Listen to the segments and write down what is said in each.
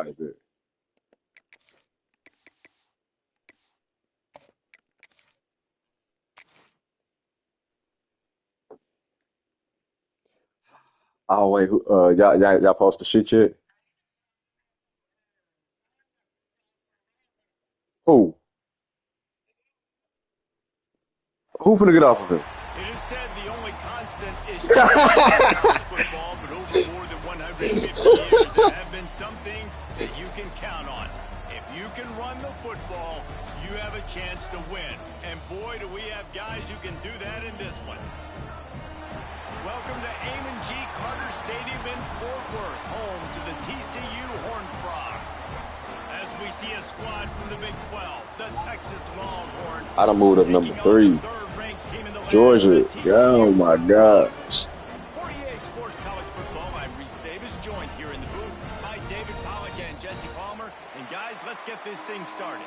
like that. Oh wait, y'all post the shit yet? Who? Who finna get off of him? It is said the only constant is change in college football, but over more than 150 years, there have been some things that you can count on. If you can run the football, you have a chance to win. And boy, do we have guys who can do that in this one. Welcome to Amon G. Carter Stadium in Fort Worth, home to the TCU Horned Frogs. As we see a squad from the Big 12, the Texas Longhorns. I done moved up number taking on 3. the third-ranked team in the land, Georgia. the TCU Oh my Horned Frogs. gosh. 48 Sports College Football. I'm Reese Davis, joined here in the booth by David Pollack and Jesse Palmer. And guys, let's get this thing started.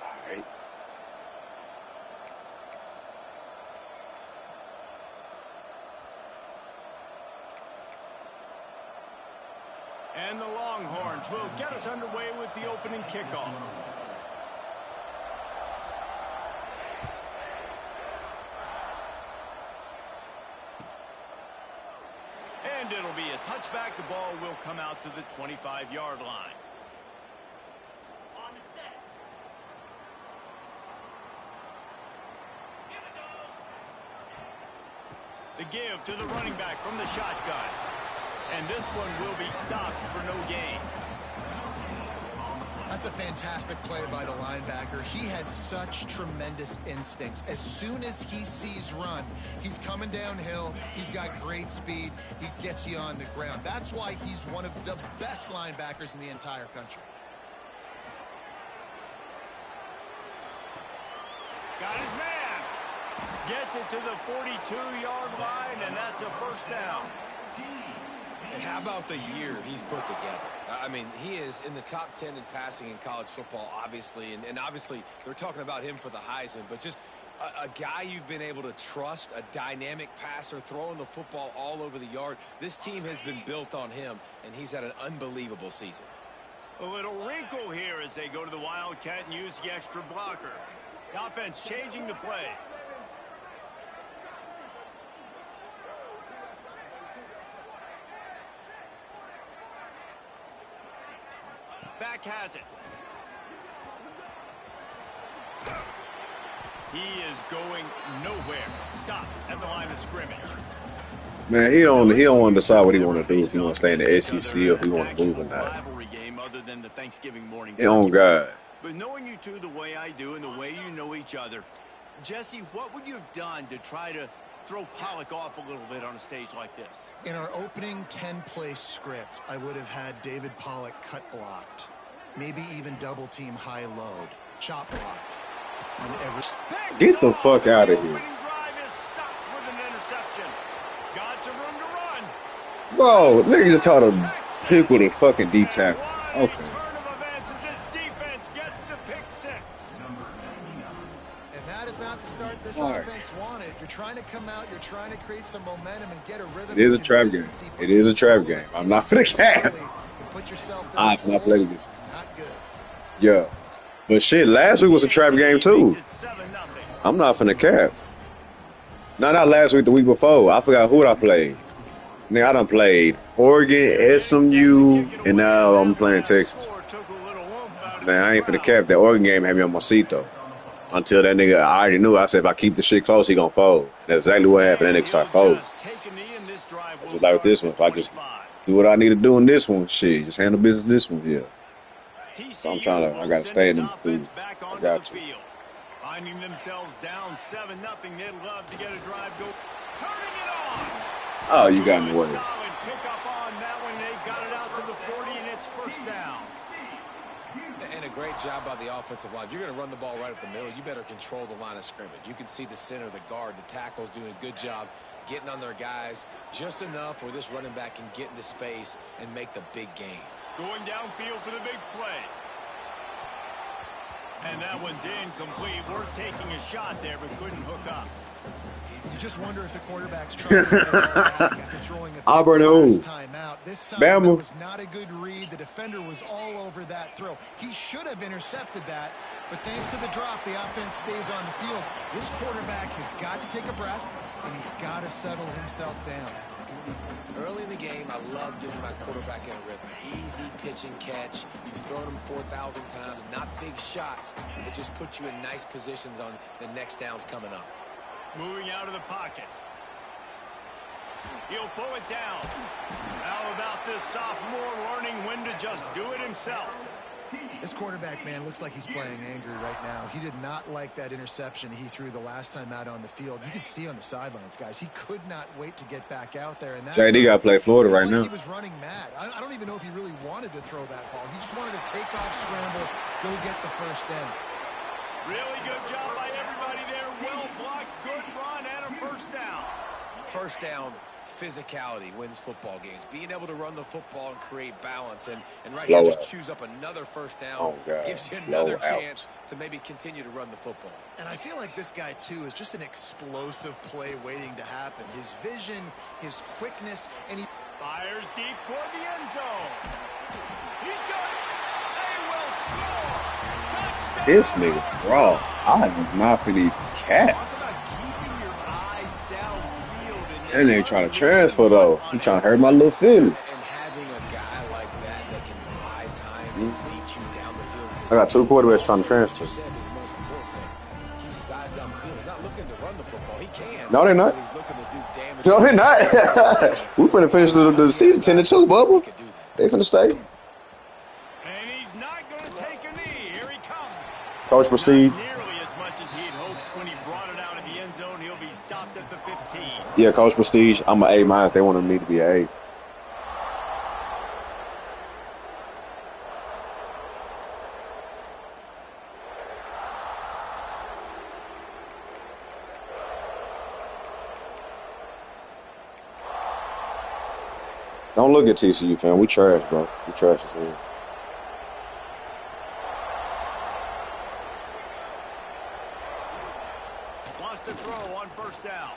All right. And the Longhorns will get us underway with the opening kickoff. And it'll be a touchback. The ball will come out to the 25-yard line. The give to the running back from the shotgun. And this one will be stopped for no gain. That's a fantastic play by the linebacker. He has such tremendous instincts. As soon as he sees run, he's coming downhill. He's got great speed. He gets you on the ground. That's why he's one of the best linebackers in the entire country. Got his man. Gets it to the 42-yard line, and that's a first down. And how about the year he's put together? I mean, he is in the top 10 in passing in college football, obviously. And obviously, they're talking about him for the Heisman. But just a guy you've been able to trust, a dynamic passer, throwing the football all over the yard. This team has been built on him, and he's had an unbelievable season. A little wrinkle here as they go to the Wildcat and use the extra blocker. The offense changing the play. Back has it. He is going nowhere. Stop at the line of scrimmage. Man, he don't want to decide what he want to do, if he want to stay in the SEC or if he want to move or not. Rivalry game other than the Thanksgiving morning. He on God. But knowing you two the way I do and the way you know each other, Jesse, what would you have done to try to throw Pollack off a little bit on a stage like this? In our opening 10-play script, I would have had David Pollack cut blocked. Maybe even double team high load. Chop blocked. And Get the fuck out of here. Bro, nigga just caught a pick with a fucking D tackle. Okay. And that is not the start this All right. offense wanted. You're trying to come out, you're trying to create some momentum and get a rhythm. It is a trap game. It is a trap game. I'm not finna cap. I'm not playing this. Not good. Yeah. But shit, last week was a trap game too. I'm not finna cap. No, not last week, the week before. I forgot who I played. Nigga, I done played Oregon, SMU, and now I'm playing Texas. Man, I ain't finna cap. That Oregon game had me on my seat though. Until that nigga, I already knew. I said if I keep the shit close, he gonna fold. That's exactly what happened. That nigga start folding. Just like with this one, if I just do what I need to do in this one, shit, just handle business this one here. So I'm trying to, I gotta stay in the food. I got to. Finding themselves down 7-0, they'd love to get a drive go. Turning it on. Oh, you got me worried. Solid pick up on that one. They got it out to the 40, and it's first down. And a great job by the offensive line. If you're going to run the ball right up the middle, you better control the line of scrimmage. You can see the center, the guard, the tackles doing a good job getting on their guys just enough where this running back can get into space and make the big gain. Going downfield for the big play. And that one's incomplete. Worth taking a shot there, but couldn't hook up. You just wonder if the quarterback's trying to get it all back after throwing a Auburn, last time out. This time Bama. it was not a good read. The defender was all over that throw. He should have intercepted that, but thanks to the drop, the offense stays on the field. This quarterback has got to take a breath, and he's got to settle himself down. Early in the game, I love getting my quarterback in a rhythm. Easy pitch and catch. You've thrown him 4,000 times. Not big shots, but just put you in nice positions on the next downs coming up. Moving out of the pocket. He'll pull it down. How about this sophomore learning when to just do it himself? This quarterback, man, looks like he's playing angry right now. He did not like that interception he threw the last time out on the field. You can see on the sidelines, guys, he could not wait to get back out there. And that JD got to play Florida right now. He was running mad. I don't even know if he really wanted to throw that ball. He just wanted to take off, scramble, go get the first down. Really good job by everybody there. Well blocked, good run, and a first down. First down, physicality wins football games. Being able to run the football and create balance. And right here, just choose up another first down. Gives you another chance to maybe continue to run the football. And I feel like this guy, too, is just an explosive play waiting to happen. His vision, his quickness, and he fires deep toward the end zone. He's got it. They will score. Touchdown. This nigga raw. I am not for the cat. And they trying to transfer though. He trying to hurt my little feelings. And having a guy like that can buy time and beat you down the field. I got two quarterbacks trying to transfer. His most important thing. Keeps his eyes down the field. He's not looking to run the football. He can. No, they're not. He's looking to do damage. No, they're not. We finna finish the season 10-2, Bubba. They finna stay. And he's not going to take a knee. Here he comes. Coach Prestige. Yeah, Coach Prestige. I'm an A-. They wanted me to be an A. Don't look at TCU, fam. We trash, bro. We trash this here. Wants to throw on first down.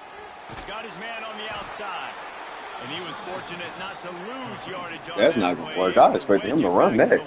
Got his man on the outside. And he was fortunate not to lose yardage on That's not going to work. I expected him to run that.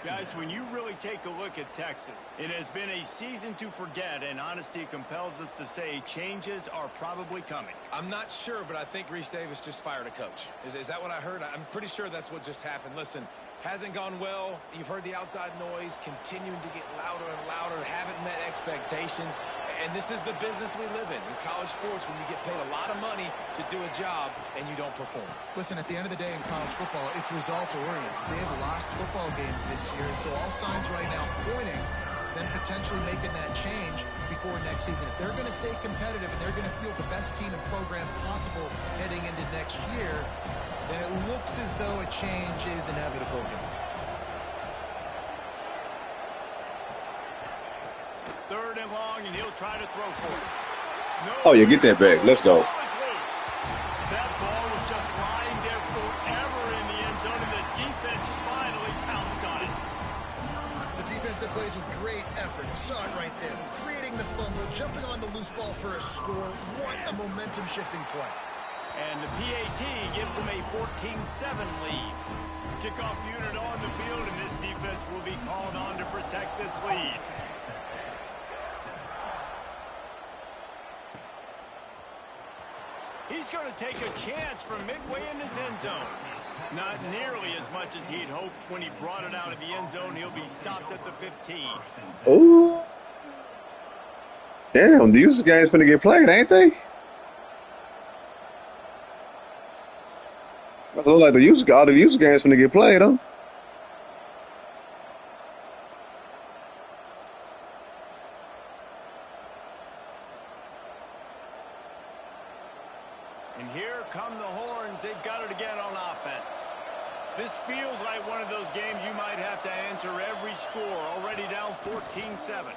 Guys, when you really take a look at Texas, it has been a season to forget, and honesty compels us to say changes are probably coming. I'm not sure, but I think Reese Davis just fired a coach. Is that what I heard? I'm pretty sure that's what just happened. Listen, hasn't gone well. You've heard the outside noise, continuing to get louder and louder, haven't met expectations. And this is the business we live in college sports, when you get paid a lot of money to do a job and you don't perform. Listen, at the end of the day in college football, it's results-oriented. They have lost football games this year, and so all signs right now pointing to them potentially making that change before next season. If they're going to stay competitive and they're going to field the best team and program possible heading into next year, then it looks as though a change is inevitable here. Third and long, and he'll try to throw for it. No, oh, yeah, get that back. Let's go. That ball was just lying there forever in the end zone, and the defense finally pounced on it. It's a defense that plays with great effort. You saw it right there. Creating the fumble, jumping on the loose ball for a score. What a momentum-shifting play. And the PAT gives them a 14-7 lead. Kickoff unit on the field, and this defense will be called on to protect this lead. He's going to take a chance from midway in his end zone. Not nearly as much as he'd hoped when he brought it out of the end zone. He'll be stopped at the 15. Ooh. Damn, these guys finna get played, ain't they? Must look like all the user games finna get played, huh? And here come the horns. They've got it again on offense. This feels like one of those games you might have to answer every score. Already down 14-7.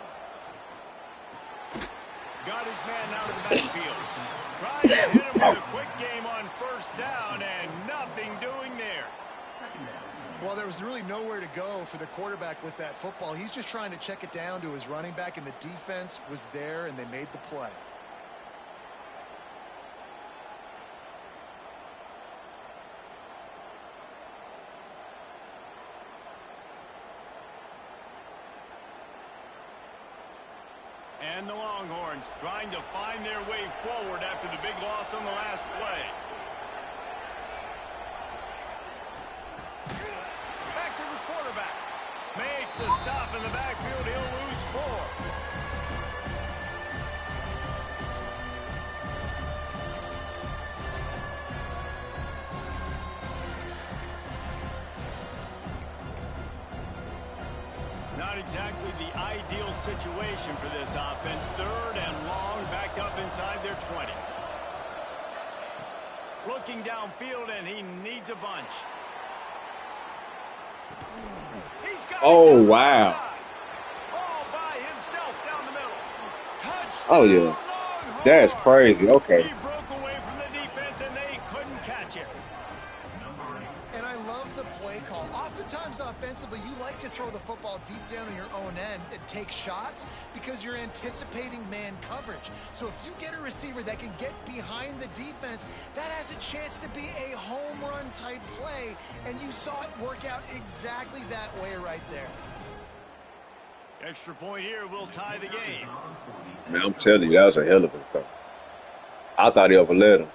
Got his man out of the backfield. Trying to hit him with a quick game on first down, and nothing doing there. Well, there was really nowhere to go for the quarterback with that football. He's just trying to check it down to his running back, and the defense was there, and they made the play. And the Longhorns trying to find their way forward after the big loss on the last play. Back to the quarterback. Makes a stop in the backfield. He'll lose 4. Not exactly the ideal situation for this offense. 3rd and long, back up inside their 20. Looking downfield, and he needs a bunch. He's got Oh, wow. All by himself down the middle. Touchdown, Oh, yeah. Longhorns. That's crazy. Okay. He broke away from the defense, and they couldn't catch it. And I love the play call. Oftentimes offensively, you like to throw the football deep down on your own end and take shots because you're anticipating man coverage. So if you get a receiver that can get behind the defense, that has a chance to be a home run type play, and you saw it work out exactly that way right there. Extra point here will tie the game. Man, I'm telling you, that was a hell of a throw. I thought he overled him.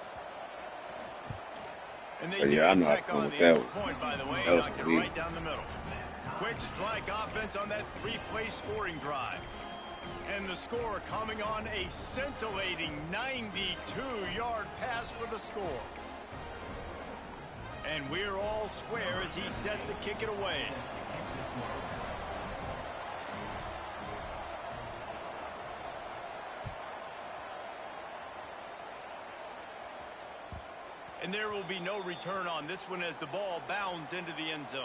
And they But do yeah, I'm not attack going on with the that extra one. point, by the way, That was knock it elite. right down the middle. Quick strike offense on that 3-play scoring drive. And the score coming on a scintillating 92-yard pass for the score. And we're all square as he's set to kick it away. And there will be no return on this one as the ball bounds into the end zone.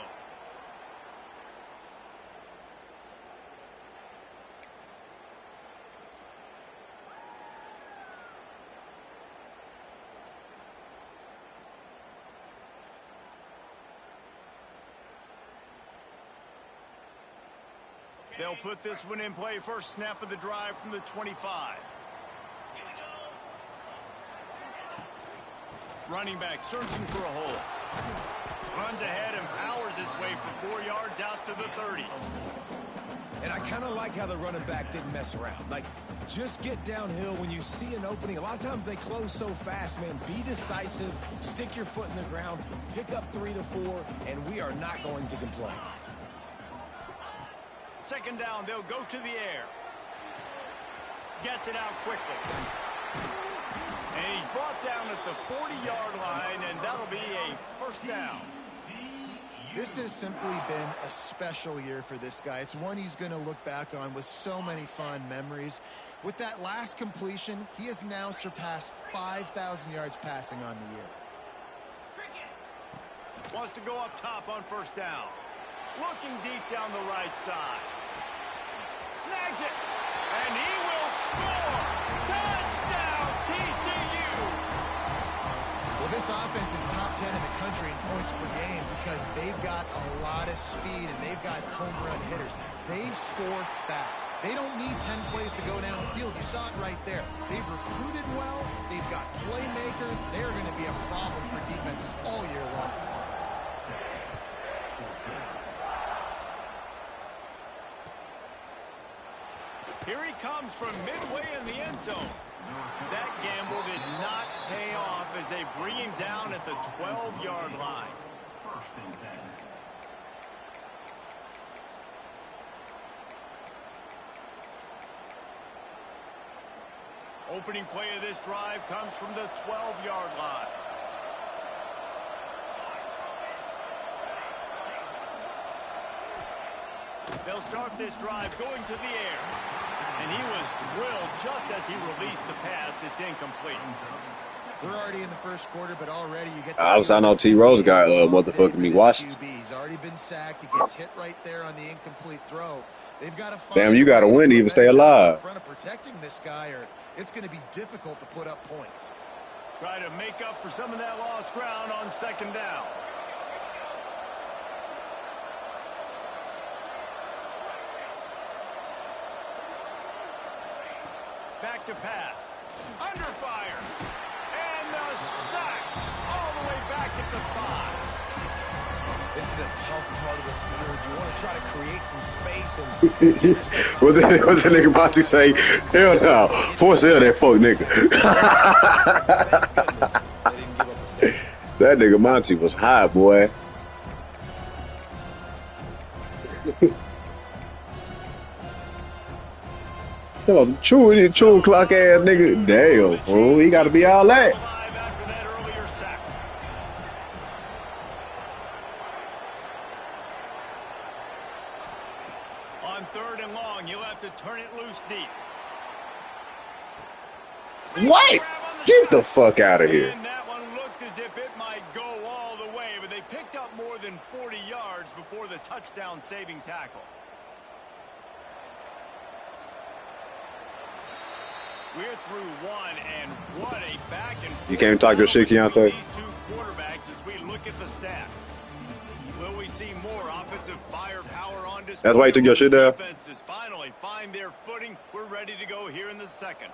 They'll put this one in play. First snap of the drive from the 25. Running back searching for a hole. Runs ahead and powers his way for 4 yards out to the 30. And I kind of like how the running back didn't mess around. Like, just get downhill when you see an opening. A lot of times they close so fast, man. Be decisive, stick your foot in the ground, pick up 3 to 4, and we are not going to complain. Second down, they'll go to the air. Gets it out quickly. And he's brought down at the 40-yard line, and that'll be a first down. This has simply been a special year for this guy. It's one he's going to look back on with so many fond memories. With that last completion, he has now surpassed 5,000 yards passing on the year. Wants to go up top on first down. Looking deep down the right side. Snags it. And he will score. Touchdown, TCU. Well, this offense is top 10 in the country in points per game because they've got a lot of speed and they've got home run hitters. They score fast. They don't need 10 plays to go down the field. You saw it right there. They've recruited well. They've got playmakers. They're going to be a problem for defenses all year long. Here he comes from midway in the end zone. That gamble did not pay off as they bring him down at the 12-yard line. Opening play of this drive comes from the 12-yard line. They'll start this drive going to the air. And he was drilled just as he released the pass. It's incomplete. We're already in the first quarter, but already you get. I know T. Rose got motherfucking me watched. He's already been sacked. He gets hit right there on the incomplete throw. They've got to find. Damn, you got to win to even stay alive. In front of protecting this guy, or it's going to be difficult to put up points. Try to make up for some of that lost ground on second down. back to pass. Under fire. And the sack. All the way back at the 5. This is a tough part of the field. You want to try to create some space. And what that nigga Monty say? Hell no. Force hell that fuck nigga. They didn't give up a sack. That nigga Monty was high, boy. Yo, chewing clock ass nigga. Damn, bro. He gotta be all that. After that earlier sack. On 3rd and long, you'll have to turn it loose deep. What? Get the fuck out of here. And that one looked as if it might go all the way, but they picked up more than 40 yards before the touchdown-saving tackle. We're through one, and what a back and forth. You can't talk your shit, Keontae? These two quarterbacks as we look at the stats. Will we see more offensive firepower on display? That's why you took your shit down? Defenses finally find their footing. We're ready to go here in the second.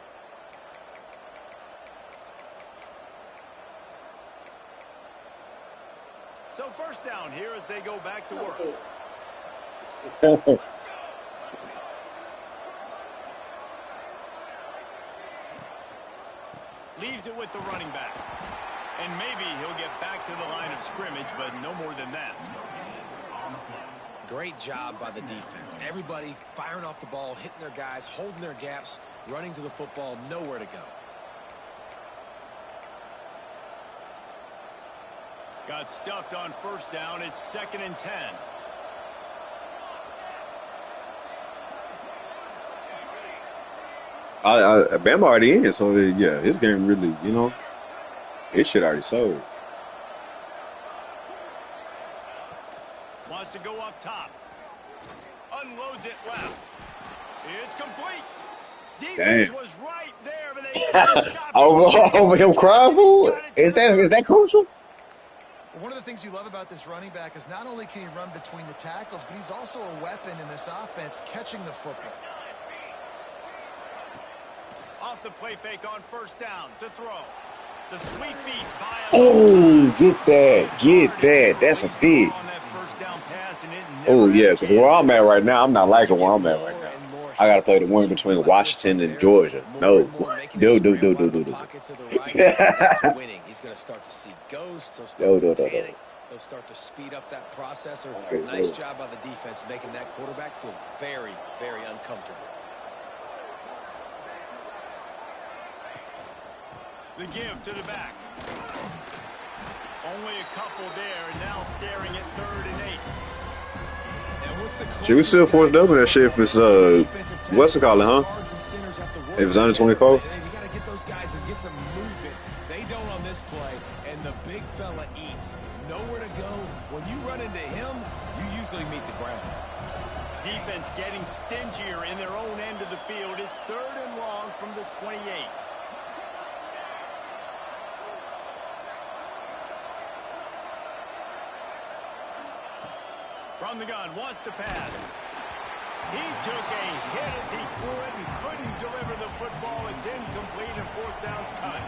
So first down here as they go back to work. Leaves it with the running back. And maybe he'll get back to the line of scrimmage, but no more than that. Great job by the defense. Everybody firing off the ball, hitting their guys, holding their gaps, running to the football, nowhere to go. Got stuffed on first down. It's 2nd and 10. Bama already in, so yeah, his game really, you know, his shit already sold. Wants to go up top. Unloads it left. It's complete. Defense was right there, but they couldn't stop it. Over him crying for? Is that crucial? One of the things you love about this running back is not only can he run between the tackles, but he's also a weapon in this offense, catching the football. Off the play fake on first down to throw. The sweet feet by Oh, get that. That's a big. on that first down pass, and it Oh, never yeah, had a because where chance. I'm at right now, I'm not liking where I'm at right now. I got to play the one between Washington and Georgia. No. Do. Pocket to the right. That's winning. He's going to start to see ghosts. He'll start to panic. He'll start to speed up that process. Nice job by the defense making that quarterback feel very, very uncomfortable. The give to the back. Only a couple there, and now staring at 3rd and 8. Should we still force double that shit if it's, what's it called, huh? If it's under 24? You got to get those guys and get some movement. They don't on this play, and the big fella eats. Nowhere to go. When you run into him, you usually meet the ground. Defense getting stingier in their own end of the field. It's 3rd and long from the 28. From the gun, wants to pass. He took a hit as he threw it and couldn't deliver the football. It's incomplete and 4th down's cut.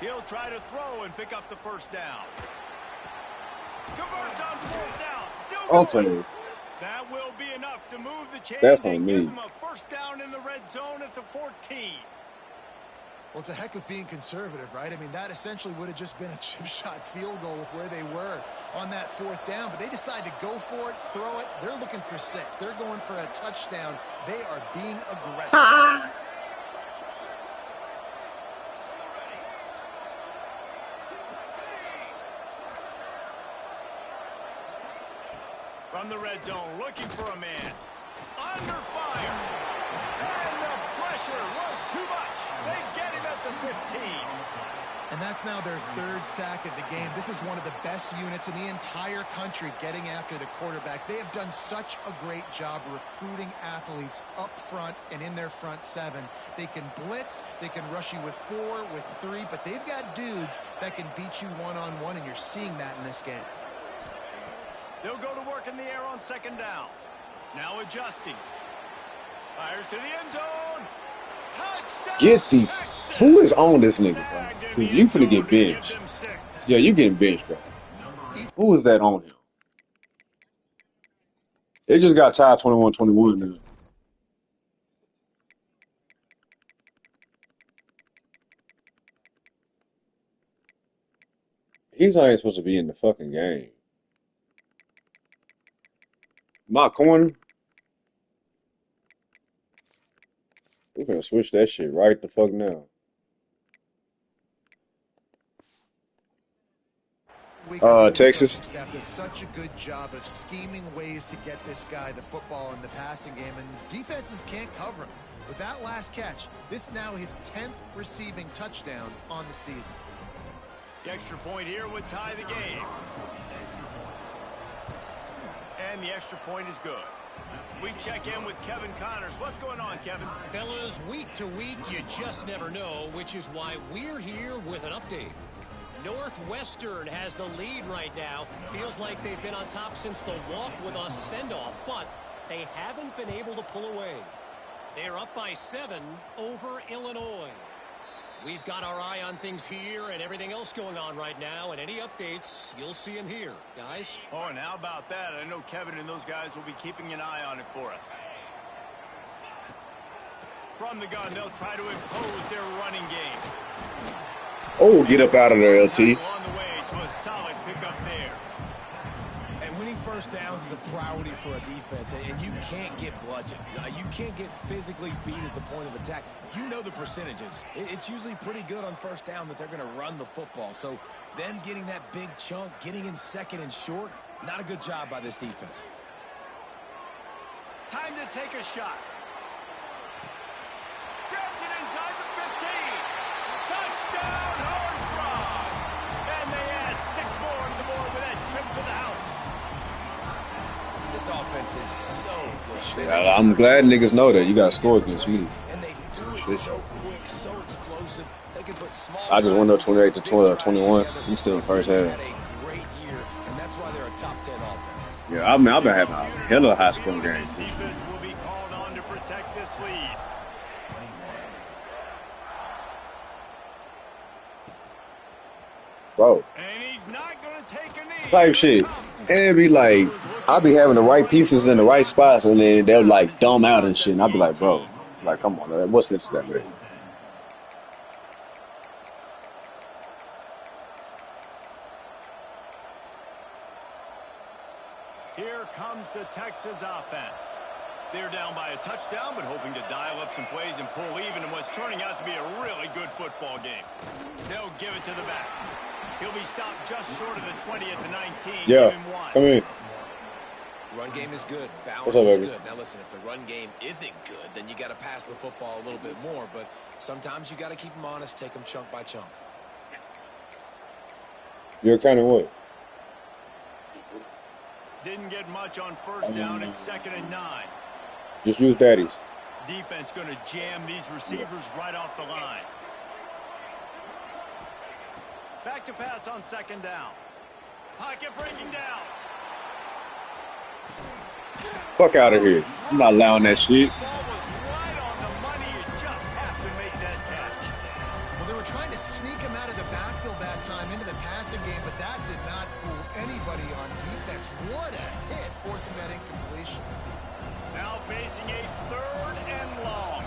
He'll try to throw and pick up the first down. Converts on 4th down. Still going. That will be enough to move the chains. That's on and me. give them a first down in the red zone at the 14. Well, it's a heck of being conservative, right? I mean, that essentially would have just been a chip shot field goal with where they were on that 4th down. But they decide to go for it, throw it. They're looking for 6. They're going for a touchdown. They are being aggressive. From the red zone, looking for a man. Under fire. And the pressure was too much. They get him at the 15. And that's That's now their third sack of the game. This is one of the best units in the entire country getting after the quarterback. They have done such a great job recruiting athletes up front and in their front seven. They can blitz, they can rush you with 4, with 3, but they've got dudes that can beat you one-on-one, and you're seeing that in this game. They'll go to work in the air on second down. Now adjusting. Fires to the end zone. Touchdown, Get the Texas. who is on this nigga, bro? 'Cause you finna get benched. Yeah, you getting benched, bro. Who is that on him? It just got tied 21-21 now. He's not even supposed to be in the fucking game. My corner. We're gonna switch that shit right the fuck now. Texas. Staff does such a good job of scheming ways to get this guy the football in the passing game, and defenses can't cover him. With that last catch, this now his 10th receiving touchdown on the season. The extra point here would tie the game. And the extra point is good. We check in with Kevin Connors. What's going on, Kevin? Fellas, week to week, you just never know, which is why we're here with an update. Northwestern has the lead right now. Feels like they've been on top since the walk with us send-off, but they haven't been able to pull away. They're up by 7 over Illinois. We've got our eye on things here and everything else going on right now, and any updates, you'll see them here, guys. Oh, and how about that? I know Kevin and those guys will be keeping an eye on it for us. From the gun, they'll try to impose their running game. Oh, get up out of there, LT. On the way to a solid pickup there. And winning first downs is a priority for a defense, and you can't get bludgeoned. You can't get physically beat at the point of attack. You know the percentages. It's usually pretty good on first down that they're going to run the football. So them getting that big chunk, getting in second and short, not a good job by this defense. Time to take a shot. Grabs it inside the 15. Touchdown, Horned Frogs. And they add 6 more to the board with that trip to the house. This offense is so good. I'm glad niggas know that you gotta score against me. And they do it so quick, so explosive. They can put small. I just went up 28-21. I'm still in the first half. Had a great year, and that's why they're a top 10 offense. Yeah, I've been having a hella high scoring games. Defense will be called on to protect this lead. Bro, And he's not going to take a knee. type shit. And it'd be like, I'll be having the right pieces in the right spots, and then they'll like dumb out and shit. And I'll be like, bro, like, come on, man. What's this that man? Here comes the Texas offense. They're down by a touchdown, but hoping to dial up some plays and pull even in what's turning out to be a really good football game. They'll give it to the back. He'll be stopped just short of the 20 at the 19. Yeah, Give him 1. come in. Run game is good. Balance What's up, is baby? good. Now, listen, if the run game isn't good, then you got to pass the football a little bit more. But sometimes you got to keep them honest, take them chunk by chunk. You're kind of what? Didn't get much on first down at 2nd and 9. Just use daddies. Defense going to jam these receivers right off the line. Back to pass on 2nd down. Pocket breaking down. Fuck out of here. I'm not allowing that shit. Ball was right on the money. You just have to make that catch. Well, they were trying to sneak him out of the backfield that time into the passing game, but that did not fool anybody on defense. What a hit, forcing that incompletion. Now facing a 3rd and long.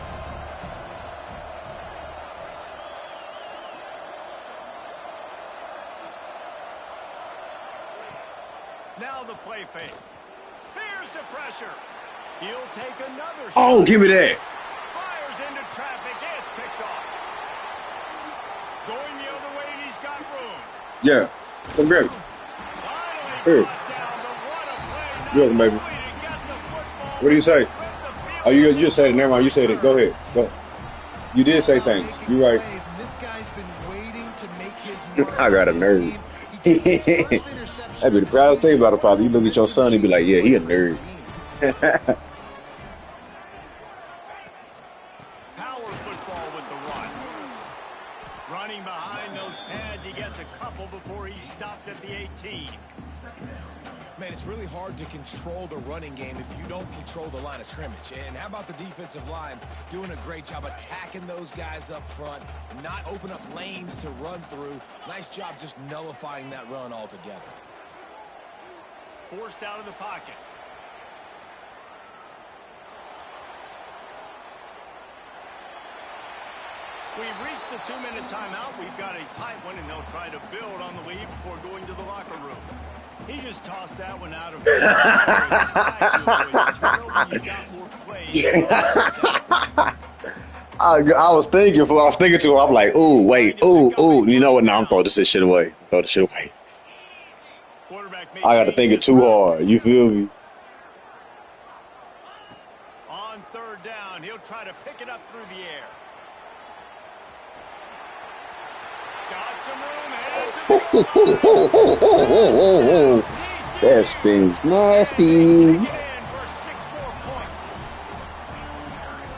Now the play fake. Here's the pressure. He'll take another shot. Oh, give me that. Fires into traffic. It's picked off. Going the other way, and he's got room. Yeah. Come grab it. Finally Here. brought down, but what a play. You're welcome, baby. Not only to get the football, What do you say? but the field Oh, you just said it. Never mind. You said it. Go ahead. Go. You did say things. You right. And this guy's been waiting to make his I got a nerd. That'd be the proudest thing about a father. You look at your son and be like, yeah, he a nerd. Power football with the run. Running behind those pads, he gets a couple before he stopped at the 18. Man, it's really hard to control the running game if you don't control the line of scrimmage. And how about the defensive line doing a great job attacking those guys up front, not open up lanes to run through. Nice job just nullifying that run altogether. Forced out of the pocket. We've reached the 2-minute timeout. We've got a tight one, and they'll try to build on the lead before going to the locker room. He just tossed that one out of I was thinking to him, I'm like, ooh, wait, ooh. You know what? Now I'm throwing this shit away. Throw the shit away. I got to think it too hard. You feel me? On third down, he'll try to pick it up through the air. Got some room. That spins nasty.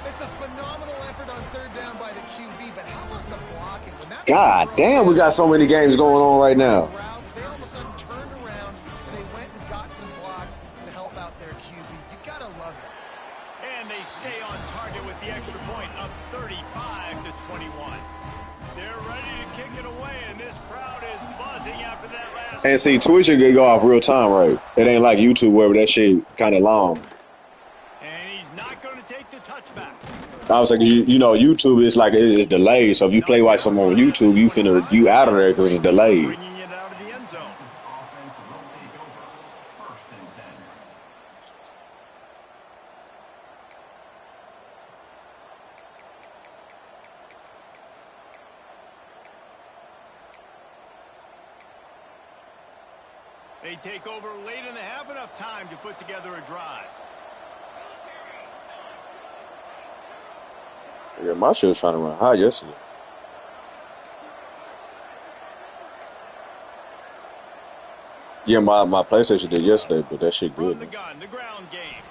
It's a phenomenal effort on third down by the QB, but how about the blocking? When that God damn, we got so many games going on right now. They all of a sudden turned around and they went and got some blocks to help out their QB. You gotta love that. And they stay on target with the extra point, up 35-21. They're ready to kick it away, and this crowd is buzzing after that last. And see, Twitch can go off real time, right? It ain't like YouTube where that shit kind of long. And he's not going to take the touchback. I was like, you know, YouTube is like it's delayed. So if you play watch some on YouTube, you out of there because it's delayed. Bringing it out of the end zone. They take over late and they have enough time to put together a drive. Yeah, my shit was trying to run high yesterday. Yeah, my PlayStation did yesterday, but that shit From good. the gun, the ground game.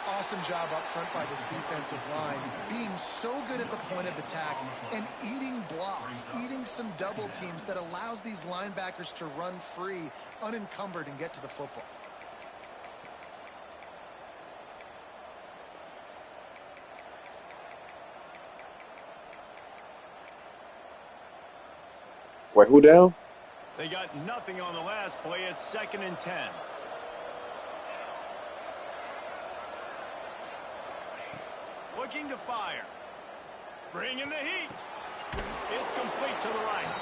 Awesome job up front by this defensive line, being so good at the point of attack and eating blocks, eating some double teams that allows these linebackers to run free, unencumbered, and get to the football. Wait, who down? They got nothing on the last play. It's 2nd and 10. Looking to fire. Bringing the heat. It's complete to the right.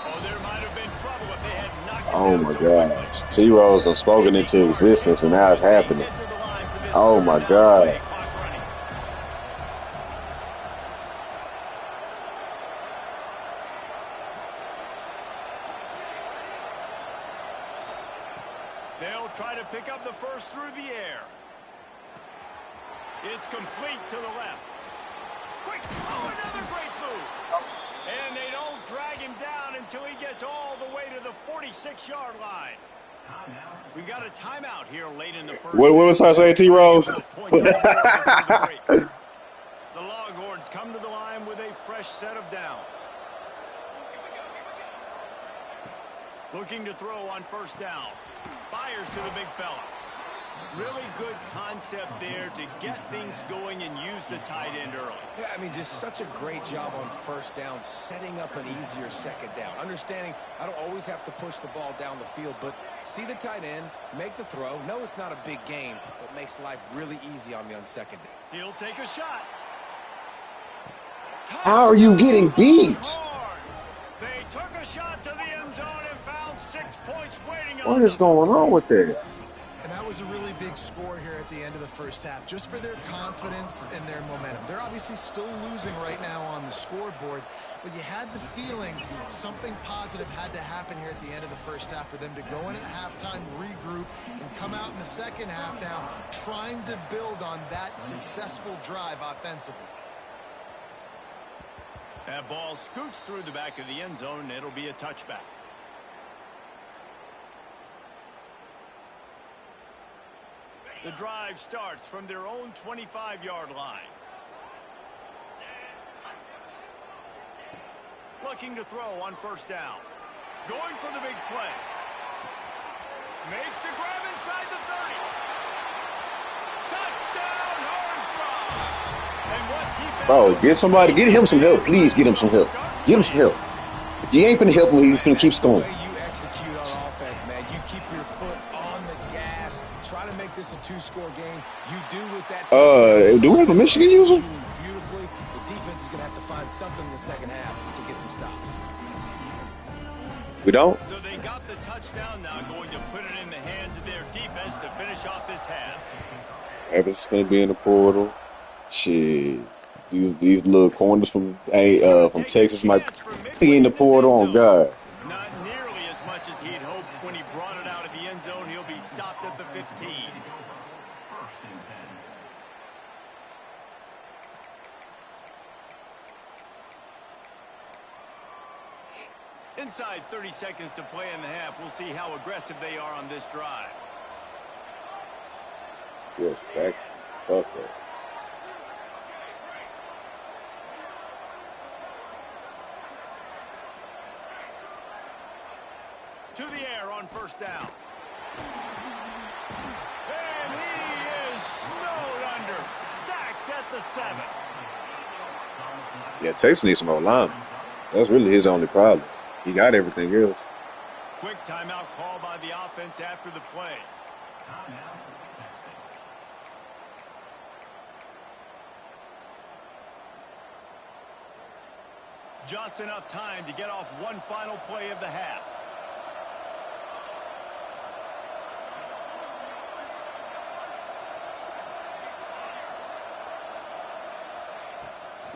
Oh, there might have been trouble if they had knocked it Oh down my so gosh. T-Rose done spoken into existence and now it's happening. Oh my God. They'll try to pick up the first through the air. It's complete to the left. Quick. Oh, another great move. And they don't drag him down until he gets all the way to the 46-yard line. We got a timeout here late in the first. What was I saying, T-Rose? The Longhorns come to the line with a fresh set of downs. Looking to throw on first down. Fires to the big fella. Really good concept there to get things going and use the tight end early. Yeah, I mean, just such a great job on first down, setting up an easier second down. Understanding I don't always have to push the ball down the field, but see the tight end, make the throw. No, it's not a big gain, but makes life really easy on me on second down. He'll take a shot. How are you getting beat? They took a shot to the end zone and found 6 points waiting on What is going on with that? And that was a really big score here at the end of the first half, just for their confidence and their momentum. They're obviously still losing right now on the scoreboard, but you had the feeling something positive had to happen here at the end of the first half for them to go in at halftime, regroup, and come out in the second half now trying to build on that successful drive offensively. That ball scoots through the back of the end zone, and it'll be a touchback. The drive starts from their own 25-yard line. Looking to throw on first down. Going for the big play. Makes the grab inside the 30. Touchdown, Horned Frogs. And once he found Bro, get somebody, get him some help. Please get him some help. Get him some help. If you ain't finna help him, he's finna keep scoring. The way you execute on offense, man, you keep your foot on the gas. Try to make this a two-score game. You do with that. Do we have a Michigan user? Beautifully. The defense is going to have to find something in the second half to get some stops. We don't? So they got the touchdown, now going to put it in the hands of their defense to finish off this half. Evans is gonna be in the portal. Shit. These little corners from Texas might be in the portal. Oh God. Not nearly as much as he'd hoped when he brought it out of the end zone. He'll be stopped at the 15. Inside 30 seconds to play in the half. We'll see how aggressive they are on this drive. Yes, back. Fuck that. To the air on first down. And he is snowed under. Sacked at the 7. Yeah, Texas needs some more line. That's really his only problem. He got everything else. Quick timeout call by the offense after the play. Just enough time to get off one final play of the half.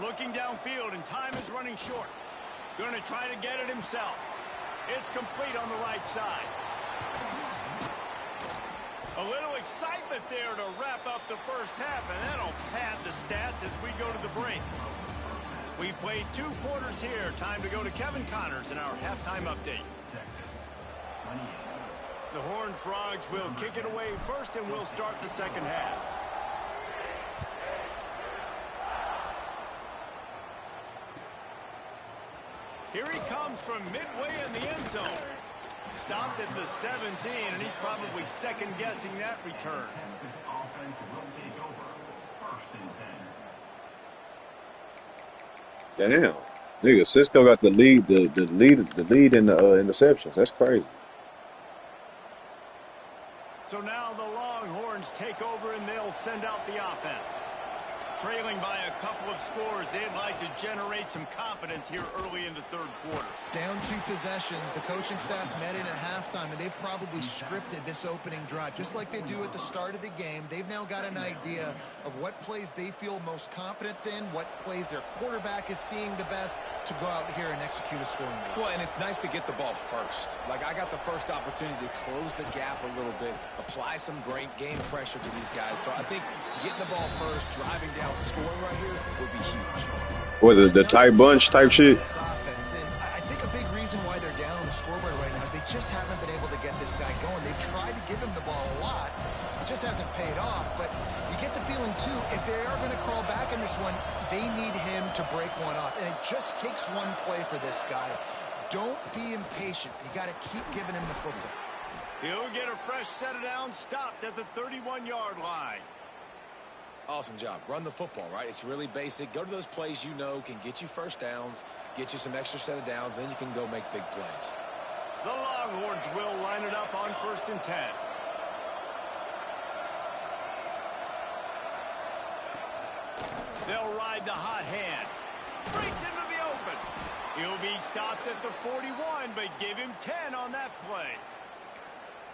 Looking downfield, and time is running short. Going to try to get it himself. It's complete on the right side. A little excitement there to wrap up the first half, and that'll pad the stats as we go to the break. We've played 2 quarters here. Time to go to Kevin Connors in our halftime update. The Horned Frogs will kick it away first, and we'll start the second half. Here he comes from midway in the end zone. Stopped at the 17, and he's probably second-guessing that return. Damn, nigga, Cisco got the lead in the interceptions. That's crazy. So now the Longhorns take over, and they'll send out the offense. Trailing by a couple of scores, they'd like to generate some confidence here early in the third quarter. Down 2 possessions, the coaching staff met in at halftime, and they've probably scripted this opening drive. Just like they do at the start of the game, they've now got an idea of what plays they feel most confident in, what plays their quarterback is seeing the best to go out here and execute a scoring drive. Well, and it's nice to get the ball first. Like, I got the first opportunity to close the gap a little bit, apply some great game pressure to these guys. So I think getting the ball first, driving down, scoring right here would be huge. Or the tight bunch type shit. And I think a big reason why they're down on the scoreboard right now is they just haven't been able to get this guy going. They've tried to give him the ball a lot. It just hasn't paid off. But you get the feeling, too, if they are going to crawl back in this one, they need him to break one off. And it just takes one play for this guy. Don't be impatient. You got to keep giving him the football. He'll get a fresh set of downs, stopped at the 31-yard line. Awesome job. Run the football, right? It's really basic. Go to those plays you know can get you first downs, get you some extra set of downs, then you can go make big plays. The Longhorns will line it up on 1st and 10. They'll ride the hot hand. Breaks into the open. He'll be stopped at the 41, but give him 10 on that play.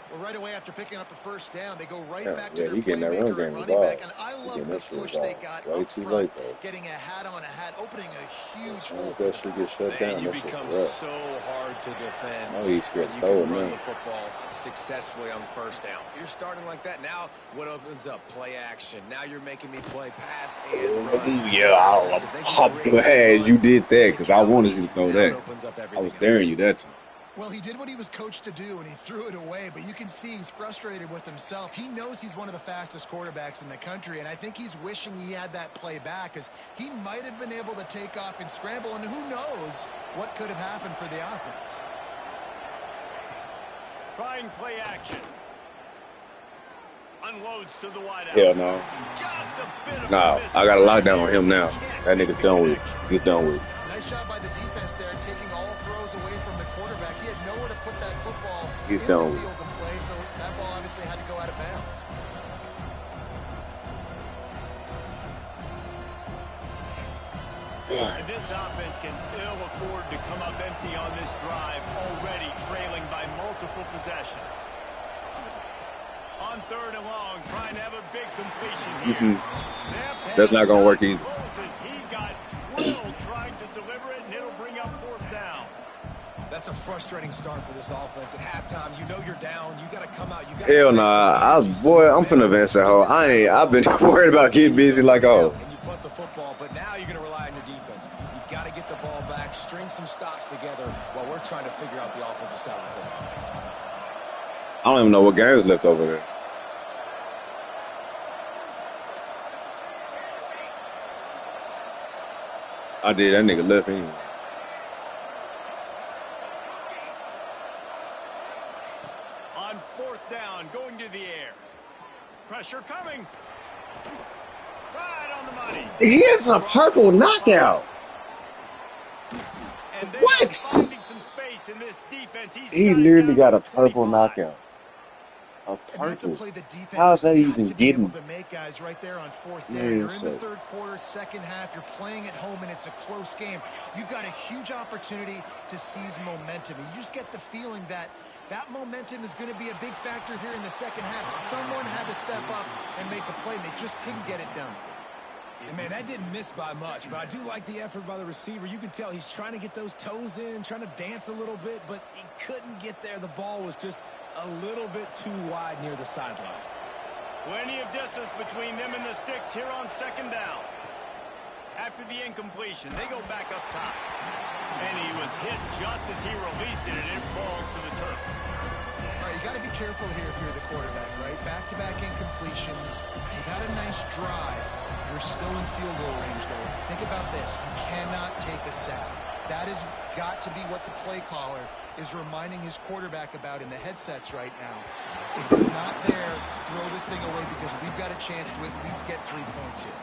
Well, right away after picking up a first down, they go right Yeah, back to yeah, their you getting that run playmaker game and running involved. back. And I You love getting the that shit push they involved. got Way up too front, late, though. getting a hat on a hat, opening a As huge soon hole as for that the shit back. gets shut And down, you that shit's a become wrap. so hard to defend Oh, he's when scared to you throw can it run now. the football successfully on the first down. You're starting like that. Now what opens up? Play action. Now you're making me play pass and run. Yeah, This offense, if they can I'm create that glad run, you did that because I wanted physicality, you to throw now it that. opens up I everything was else. daring you that time. Well, he did what he was coached to do, and he threw it away. But you can see he's frustrated with himself. He knows he's one of the fastest quarterbacks in the country, and I think he's wishing he had that play back because he might have been able to take off and scramble, and who knows what could have happened for the offense. Trying play action. Unloads to the wideout. Hell no. Just a bit of Nah, a miss I got a right lockdown on there. him now. Can't That make nigga's the done with. connection. He's done with. Nice job by the defense there, taking all throws away from the quarterback. He had nowhere to put that football He's in done the with. field to play, so that ball obviously had to go out of bounds. And this offense can ill afford to come up empty on this drive, already trailing by multiple possessions. On 3rd and long, trying to have a big completion here. That's not gonna work either. He got drilled trying to deliver it, and it'll bring up 4th down. That's a frustrating start for this offense. At halftime, you know you're down. You got to come out. You got Hell nah. I'm finna advance that hoe. I've been worried about getting busy like oh. And you punt the football, but now you're going to rely on your defense. You've got to get the ball back, string some stops together while we're trying to figure out the offensive side of the football. I don't even know what game's left over there. I did. That nigga left anyway. On 4th down, going to the air. Pressure coming. Right on the money. He has a purple knockout. And they What? are finding some space in this defense. He got it literally down got to a purple 25. knockout. A And that's a purple. play the defense How's that has got even to be getting? able to make, guys, right there on 4th down. Man, You're in the so- 3rd quarter, second half. You're playing at home, and it's a close game. You've got a huge opportunity to seize momentum. And you just get the feeling that that momentum is going to be a big factor here in the second half. Someone had to step up and make a play, and they just couldn't get it done. And man, that didn't miss by much, but I do like the effort by the receiver. You can tell he's trying to get those toes in, trying to dance a little bit, but he couldn't get there. The ball was just a little bit too wide near the sideline. Plenty of distance between them and the sticks here on 2nd down. After the incompletion, they go back up top. And he was hit just as he released it, and it falls to the turf. All right, you got to be careful here if you're the quarterback, right? Back-to-back incompletions. You've had a nice drive. You're still in field goal range, though. Think about this. You cannot take a sack. That has got to be what the play caller is reminding his quarterback about in the headsets right now. If it's not there, throw this thing away because we've got a chance to at least get 3 points here.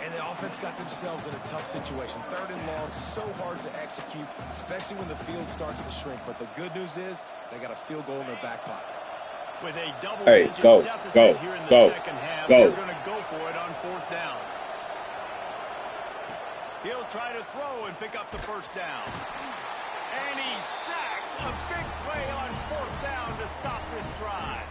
And the offense got themselves in a tough situation. 3rd and long, so hard to execute, especially when the field starts to shrink. But the good news is they got a field goal in their back pocket. With a double-digit deficit here in the second half, they're going to go for it on 4th down. He'll try to throw and pick up the 1st down. And he's sacked. A big play on 4th down to stop this drive.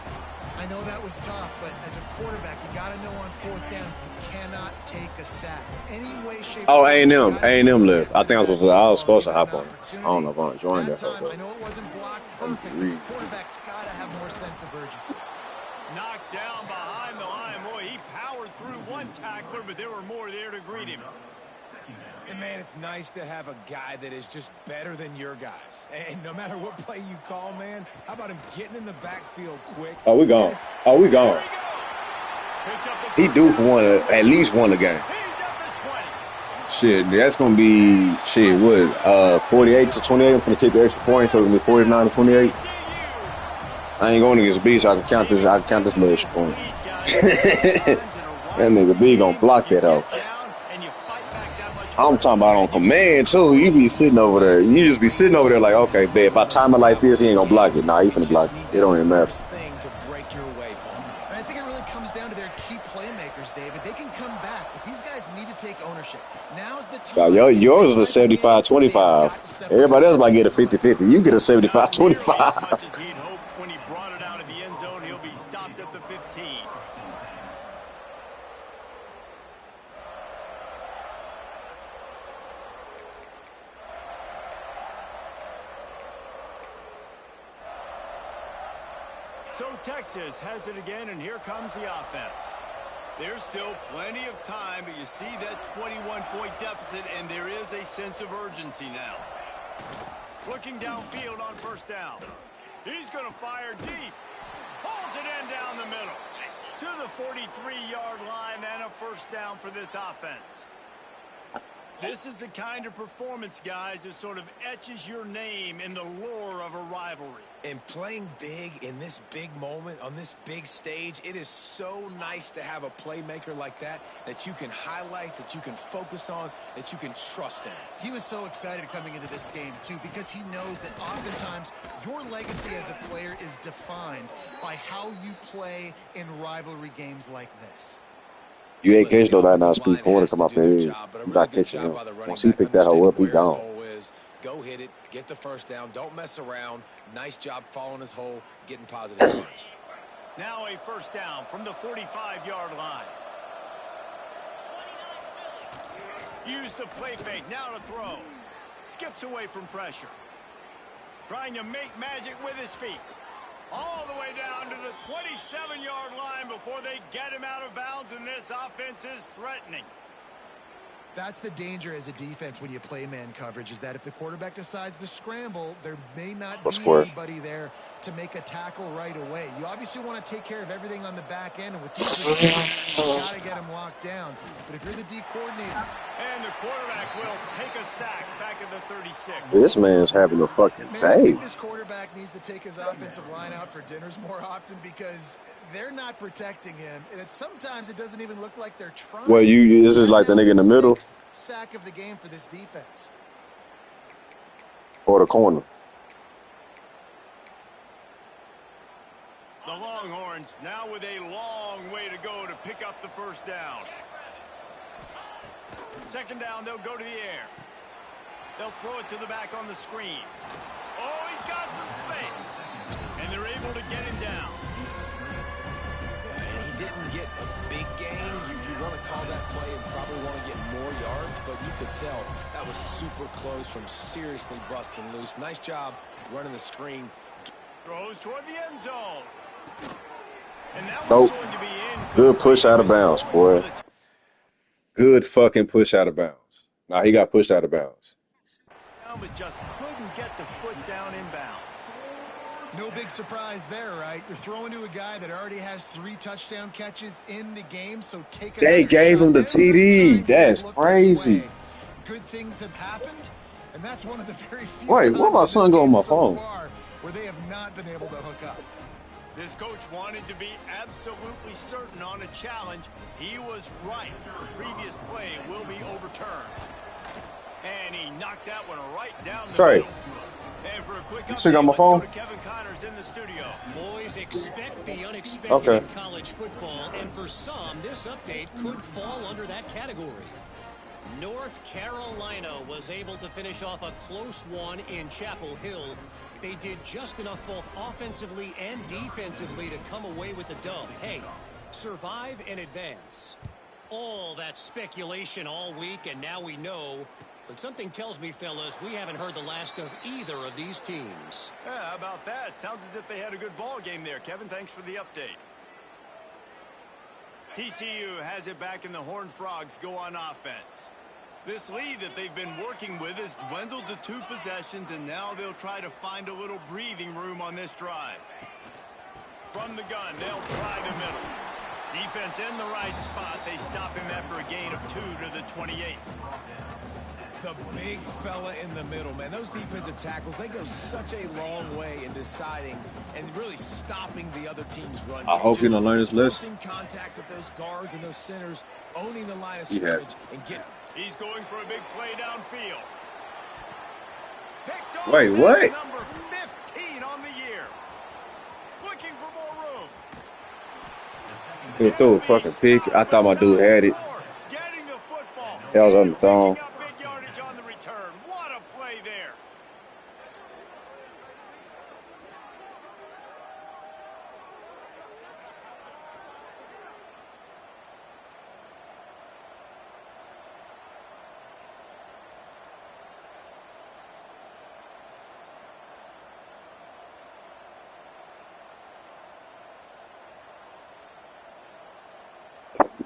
I know that was tough, but as a quarterback, you got to know on 4th down, you cannot take a sack. Any way, shape, Oh, or form, A&M. you gotta A&M get left. I think I was supposed to hop on it. opportunity. I don't know if I joined that. Time, I know it wasn't blocked perfect, but the quarterback's got to have more sense of urgency. Knocked down behind the line. Boy, he powered through one tackler, but there were more there to greet him. And, man, it's nice to have a guy that is just better than your guys. And no matter what play you call, man, how about him getting in the backfield quick? Oh, we gone. Oh, we gone. There he goes. Picks up the He first due for down. one, at least one a game. He's at the 20. Shit, that's gonna be shit. What? 48 to 28. I'm finna kick the extra point, so it's gonna be 49 to 28. I ain't going against B, so I can count this. I can count this little extra point. That nigga B gonna block that out. I'm talking about on command too. You be sitting over there. You just be sitting over there like, okay, babe, if I time it like this, he ain't gonna block it. Nah, he finna block it. It don't even matter. Thing to break your way, Paul. And I think it really comes down to their key playmakers, David. They can come back, but these guys need to take ownership. Now's the time. Yours is a 75-25. Everybody else might get a 50-50. You get a 75-25. As much as he'd hoped when he brought it out at So Texas has it again, and here comes the offense. There's still plenty of time, but you see that 21-point deficit, and there is a sense of urgency now. Looking downfield on first down. He's going to fire deep. Pulls it in down the middle. To the 43-yard line and a first down for this offense. This is the kind of performance, guys, that sort of etches your name in the lore of a rivalry. And playing big in this big moment, on this big stage, it is so nice to have a playmaker like that you can highlight, that you can focus on, that you can trust in. He was so excited coming into this game, too, because he knows that oftentimes your legacy as a player is defined by how you play in rivalry games like this. You ain't catch no that speed corner come off the edge. You got catching him. Once he picked that hoe up, he gone. Go hit it, get the first down, don't mess around. Nice job following his hole, getting positive yards. Now a first down from the 45-yard line. Use the play fake, now to throw. Skips away from pressure. Trying to make magic with his feet. All the way down to the 27-yard line before they get him out of bounds, and this offense is threatening. That's the danger as a defense when you play man coverage, is that if the quarterback decides to scramble, there may not be anybody there to make a tackle right away. You obviously want to take care of everything on the back end, and with these receivers, you got to get him locked down. But if you're the D coordinator... And the quarterback will take a sack back at the 36. This man's having a fucking I day. think this quarterback needs to take his offensive line out for dinners more often, because they're not protecting him, and sometimes it doesn't even look like they're trying. Well, this is like the nigga in the middle. Sixth sack of the game for this defense. Or the corner. The Longhorns now with a long way to go to pick up the first down. Second down, they'll go to the air. They'll throw it to the back on the screen. Oh, he's got some space. And they're able to get him down. He didn't get a big gain. You want to call that play and probably want to get more yards, but you could tell that was super close from seriously busting loose. Nice job running the screen. Throws toward the end zone. And that Nope. one's going to be in. Good push out of bounds, boy. Good fucking push out of bounds. Nah, he got pushed out of bounds. But just couldn't get the foot down in bounds. No big surprise there, right? You're throwing to a guy that already has 3 touchdown catches in the game, so take a They gave him the TD. That's crazy. Good things have happened, and that's one of the very few Wait, where my son go on my phone? Where they have not been able to hook up. This coach wanted to be absolutely certain on a challenge. He was right. The previous play will be overturned. And he knocked that one right down the middle. And for a quick update, got my phone? let's go to Kevin Connors in the studio. Boys, expect the unexpected in college football, and for some, this update could fall under that category. North Carolina was able to finish off a close one in Chapel Hill. They did just enough both offensively and defensively to come away with the dub. Hey, survive and advance. All that speculation all week, and now we know. But something tells me, fellas, we haven't heard the last of either of these teams. Yeah, how about that? Sounds as if they had a good ball game there. Kevin, thanks for the update. TCU has it back, and the Horned Frogs go on offense. This lead that they've been working with has dwindled to 2 possessions, and now they'll try to find a little breathing room on this drive. From the gun, they'll try the middle. Defense in the right spot. They stop him after a gain of 2 to the 28. The big fella in the middle, man. Those defensive tackles, they go such a long way in deciding and really stopping the other team's run. I hope you don't learn this lesson. Contact with those guards and those centers, owning the line of scrimmage and get. He's going for a big play downfield. Picked off. Wait, what? Number 15 on the year. Looking for more room. He threw a fucking pick. I thought my dude had it. Getting the football. That was on the thumb. Picking up big yardage on the return. What a play there.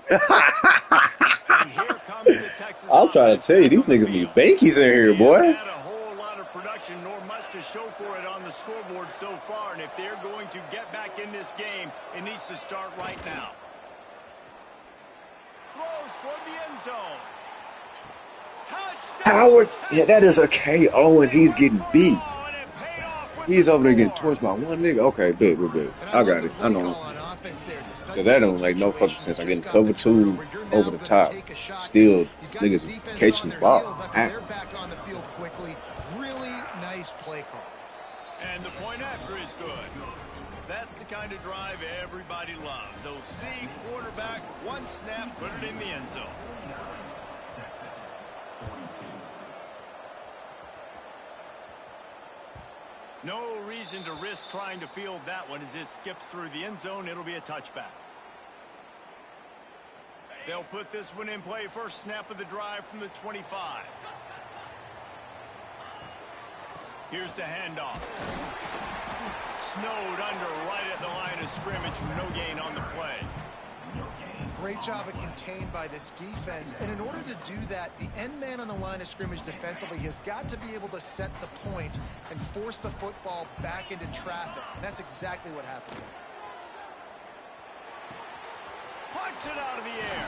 And here comes the Texas I'm trying offense to tell you, back these on the niggas need field. bankies in here, They boy. haven't had a whole lot of production, nor much to show for it on the scoreboard so far. And if they're going to get back in this game, it needs to start right now. Throws toward the end zone. Touchdown, Howard, yeah, that is a Texas. KO, and he's getting beat. And it paid off with He's the over there getting score. torched by one nigga. Okay, good, we're good. And I love got the it. I play know. call on offense there. It's a Because that don't make no fucking situation. sense. I'm You getting just cover got the turnover. two You're now over the gonna top. take a shot. Still, You got the niggas defense catching on the their ball. heels after they're back on the field quickly. Really nice play call. And the point after is good. That's the kind of drive everybody loves. OC, quarterback, one snap, put it in the end zone. No reason to risk trying to field that one as it skips through the end zone. It'll be a touchback. They'll put this one in play. First snap of the drive from the 25. Here's the handoff. Snowed under right at the line of scrimmage from no gain on the play. Great job of contained by this defense. And in order to do that, the end man on the line of scrimmage defensively has got to be able to set the point and force the football back into traffic. And that's exactly what happened. Punts it out of the air.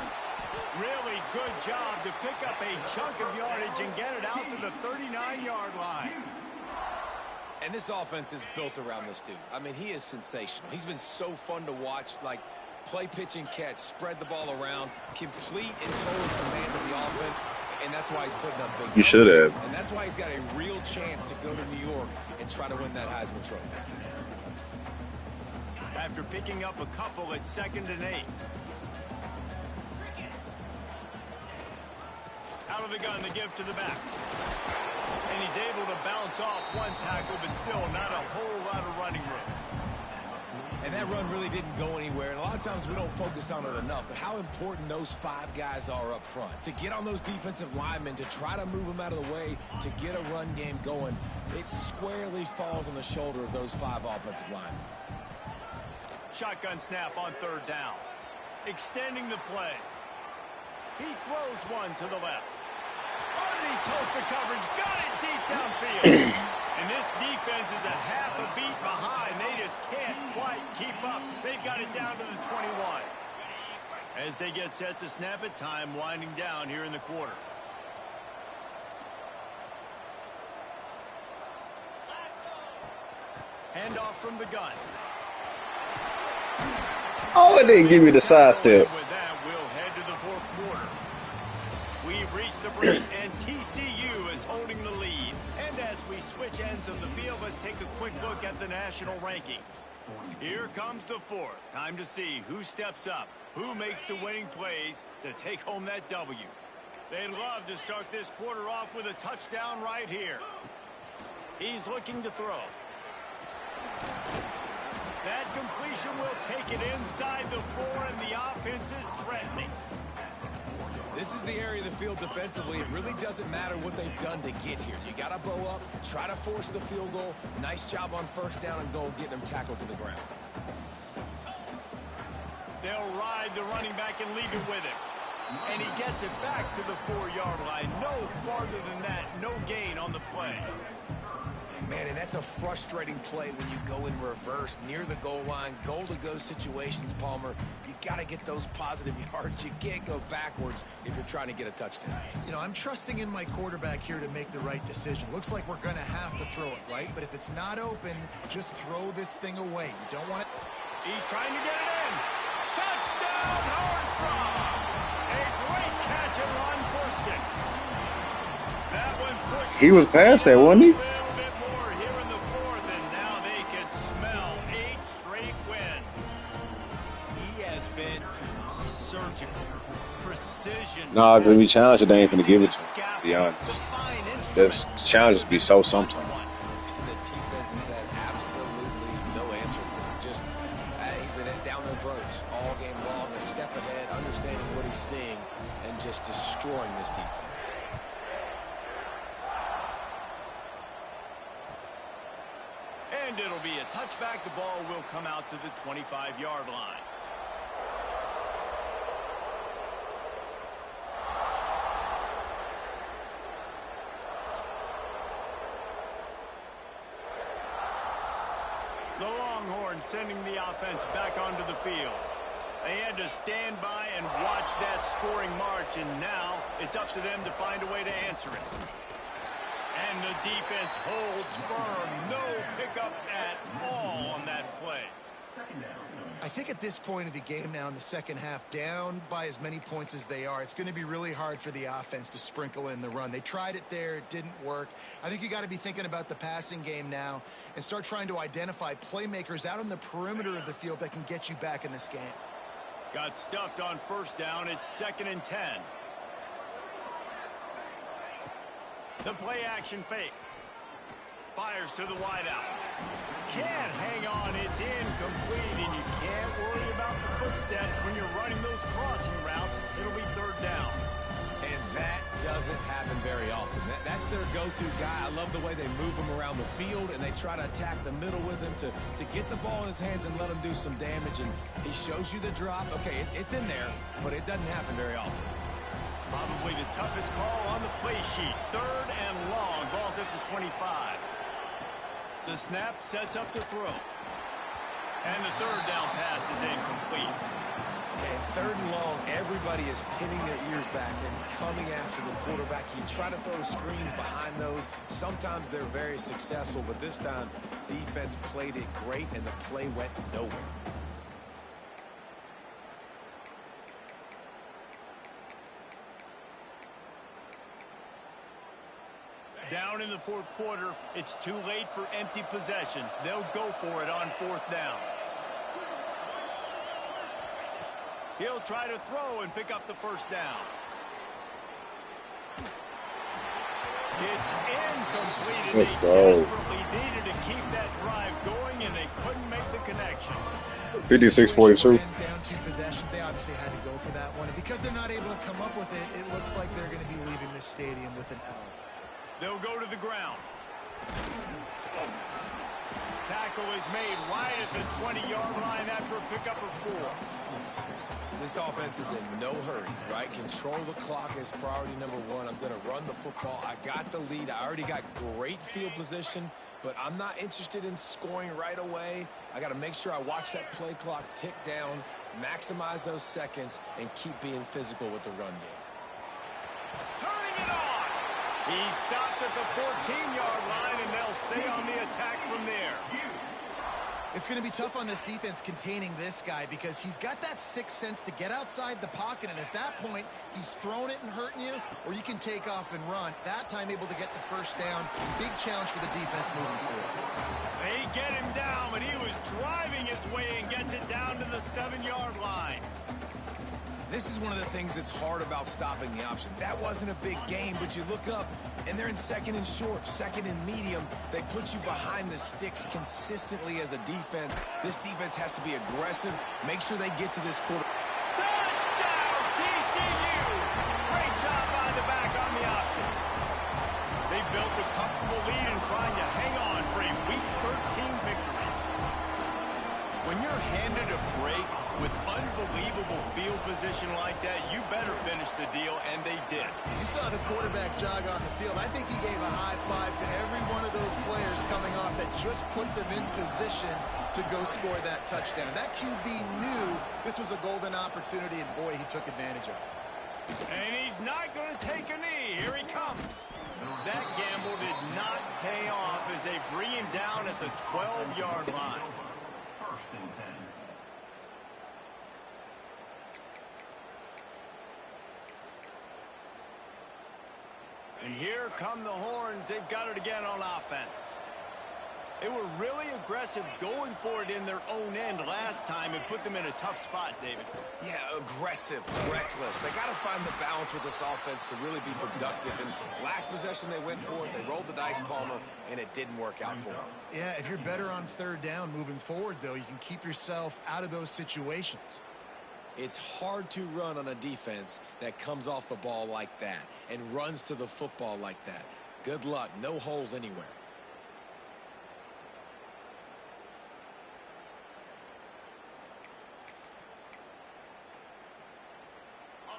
Really good job to pick up a chunk of yardage and get it out to the 39-yard line. And this offense is built around this dude. I mean, he is sensational. He's been so fun to watch, like play, pitch, and catch, spread the ball around, complete and total command of the offense, and that's why he's putting up big numbers. You should have. And that's why he's got a real chance to go to New York and try to win that Heisman Trophy. After picking up a couple at 2nd and 8. Out of the gun, the give to the back. And he's able to bounce off one tackle, but still not a whole lot of running room. And that run really didn't go anywhere. And a lot of times we don't focus on it enough. But how important those 5 guys are up front. To get on those defensive linemen, to try to move them out of the way, to get a run game going. It squarely falls on the shoulder of those 5 offensive linemen. Shotgun snap on 3rd down. Extending the play. He throws one to the left. Underneath toast to coverage. Got it deep downfield. And this defense is a half a beat behind. They just can't quite keep up. They've got it down to the 21. As they get set to snap it, time winding down here in the quarter. Handoff from the gun. Oh, it didn't give me the side step. With that, we'll head to the 4th quarter. We've reached the break, and TCU is holding the lead. And as we switch ends of the field, let's take a quick look at the national rankings. Here comes the 4th. Time to see who steps up, who makes the winning plays to take home that W. They'd love to start this quarter off with a touchdown right here. He's looking to throw. That completion will take it inside the 4, and the offense is threatening. This is the area of the field defensively. It really doesn't matter what they've done to get here. You got to bow up, try to force the field goal. Nice job on 1st down and goal, getting them tackled to the ground. They'll ride the running back and leave it with him. And he gets it back to the 4-yard line. No farther than that. No gain on the play. Man, and that's a frustrating play when you go in reverse near the goal line. Goal-to-go situations, Palmer. You got to get those positive yards. You can't go backwards if you're trying to get a touchdown. You know, I'm trusting in my quarterback here to make the right decision. Looks like we're going to have to throw it, right? But if it's not open, just throw this thing away. You don't want it. He's trying to get it in. Touchdown, Howard Fromm. A great catch and run for 6. That one pushed. He was past that, wasn't he? A little bit more here in the 4th, and now they can smell 8 straight wins. He has been surgical, precision. Nah, because we challenged it, they ain't gonna give it to him, to be honest. This challenges be so sometimes. And the defense has had absolutely no answer for him. Just, he's been down their throats all game long, a step ahead, understanding what he's seeing, and just destroying this defense. And it'll be a touchback. The ball will come out to the 25-yard line. Longhorns sending the offense back onto the field. They had to stand by and watch that scoring march, and now it's up to them to find a way to answer it. And the defense holds firm. No pickup at all on that play. I think at this point of the game now in the second half, down by as many points as they are, it's going to be really hard for the offense to sprinkle in the run. They tried it there. It didn't work. I think you got to be thinking about the passing game now and start trying to identify playmakers out on the perimeter of the field that can get you back in this game. Got stuffed on first down. It's 2nd and 10. The play action fake. Fires to the wideout. Can't hang on. It's incomplete, and you can't worry about the footsteps when you're running those crossing routes. It'll be 3rd down. And that doesn't happen very often. That's their go-to guy. I love the way they move him around the field, and they try to attack the middle with him to get the ball in his hands and let him do some damage. And he shows you the drop. Okay, it's in there, but it doesn't happen very often. Probably the toughest call on the play sheet. 3rd and long. Ball's at the 25. The snap sets up the throw. And the 3rd down pass is incomplete. And 3rd and long, everybody is pinning their ears back and coming after the quarterback. You try to throw screens behind those. Sometimes they're very successful, but this time, defense played it great, and the play went nowhere. Down in the 4th quarter, it's too late for empty possessions. They'll go for it on 4th down. He'll try to throw and pick up the 1st down. It's incomplete. Let's They go. desperately needed to keep that drive going, and they couldn't make the connection. 56-42. Down 2 possessions, they obviously had to go for that one. And because they're not able to come up with it, it looks like they're going to be leaving this stadium with an L. They'll go to the ground. Tackle is made right at the 20-yard line after a pickup of 4. This offense is in no hurry, right? Control the clock is priority number 1. I'm going to run the football. I got the lead. I already got great field position, but I'm not interested in scoring right away. I got to make sure I watch that play clock tick down, maximize those seconds, and keep being physical with the run game. Turning it on. He's stopped at the 14-yard line, and they'll stay on the attack from there. It's going to be tough on this defense containing this guy because he's got that sixth sense to get outside the pocket, and at that point, he's throwing it and hurting you, or you can take off and run. That time able to get the 1st down. Big challenge for the defense moving forward. They get him down, but he was driving his way and gets it down to the 7-yard line. This is one of the things that's hard about stopping the option. That wasn't a big game, but you look up, and they're in 2nd and short, 2nd and medium. They put you behind the sticks consistently as a defense. This defense has to be aggressive. Make sure they get to this quarter. Touchdown, TCU! Great job by the back on the option. They built a comfortable lead and trying to hang on for a Week 13 victory. When you're handed a break with unbelievable field position like that, you better finish the deal, and they did. You saw the quarterback jog on the field. I think he gave a high five to every one of those players coming off that just put them in position to go score that touchdown. That QB knew this was a golden opportunity, and boy, he took advantage of it. And he's not going to take a knee. Here he comes. That gamble did not pay off as they bring him down at the 12-yard line. And here come the Horns. They've got it again on offense. They were really aggressive going for it in their own end last time and put them in a tough spot, David. Yeah, aggressive, reckless. They got to find the balance with this offense to really be productive. And last possession they went for it. They rolled the dice, Palmer, and it didn't work out for them. Yeah, if you're better on 3rd down moving forward, though, you can keep yourself out of those situations. It's hard to run on a defense that comes off the ball like that and runs to the football like that. Good luck. No holes anywhere.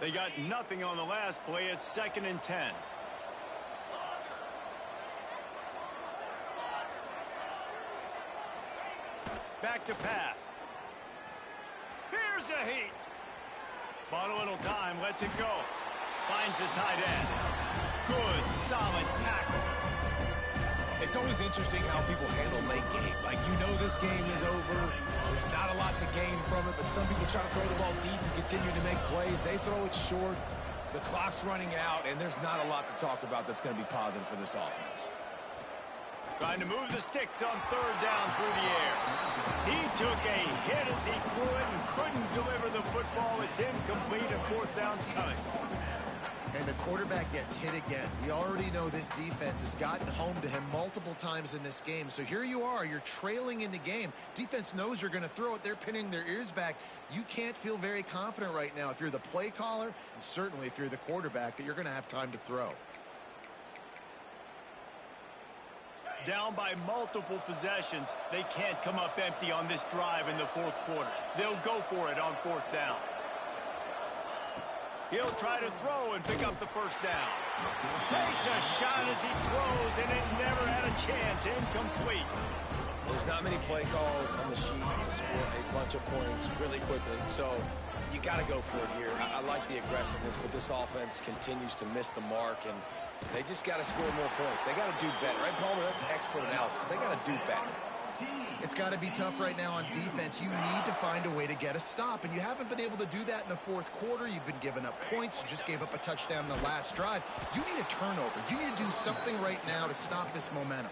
They got nothing on the last play. It's 2nd and 10. Back to pass. Here's a heat. Bought a little time, lets it go. Finds the tight end. Good, solid tackle. It's always interesting how people handle late game. Like, you know this game is over. There's not a lot to gain from it, but some people try to throw the ball deep and continue to make plays. They throw it short. The clock's running out, and there's not a lot to talk about that's going to be positive for this offense. Trying to move the sticks on third down through the air. He took a hit as he threw it and couldn't deliver the football. It's incomplete and fourth down's coming. And the quarterback gets hit again. We already know this defense has gotten home to him multiple times in this game. So here you are, you're trailing in the game. Defense knows you're going to throw it. They're pinning their ears back. You can't feel very confident right now if you're the play caller, and certainly if you're the quarterback, that you're going to have time to throw. Down by multiple possessions, they can't come up empty on this drive in the fourth quarter. They'll go for it on fourth down. He'll try to throw and pick up the first down. Takes a shot as he throws, and it never had a chance. Incomplete. There's not many play calls on the sheet to score a bunch of points really quickly, so you got to go for it here. I like the aggressiveness, but this offense continues to miss the mark, and they just got to score more points. They got to do better, right, Palmer? That's expert analysis. They got to do better. It's got to be tough right now on defense. You need to find a way to get a stop, and you haven't been able to do that in the fourth quarter. You've been giving up points. You just gave up a touchdown in the last drive. You need a turnover. You need to do something right now to stop this momentum.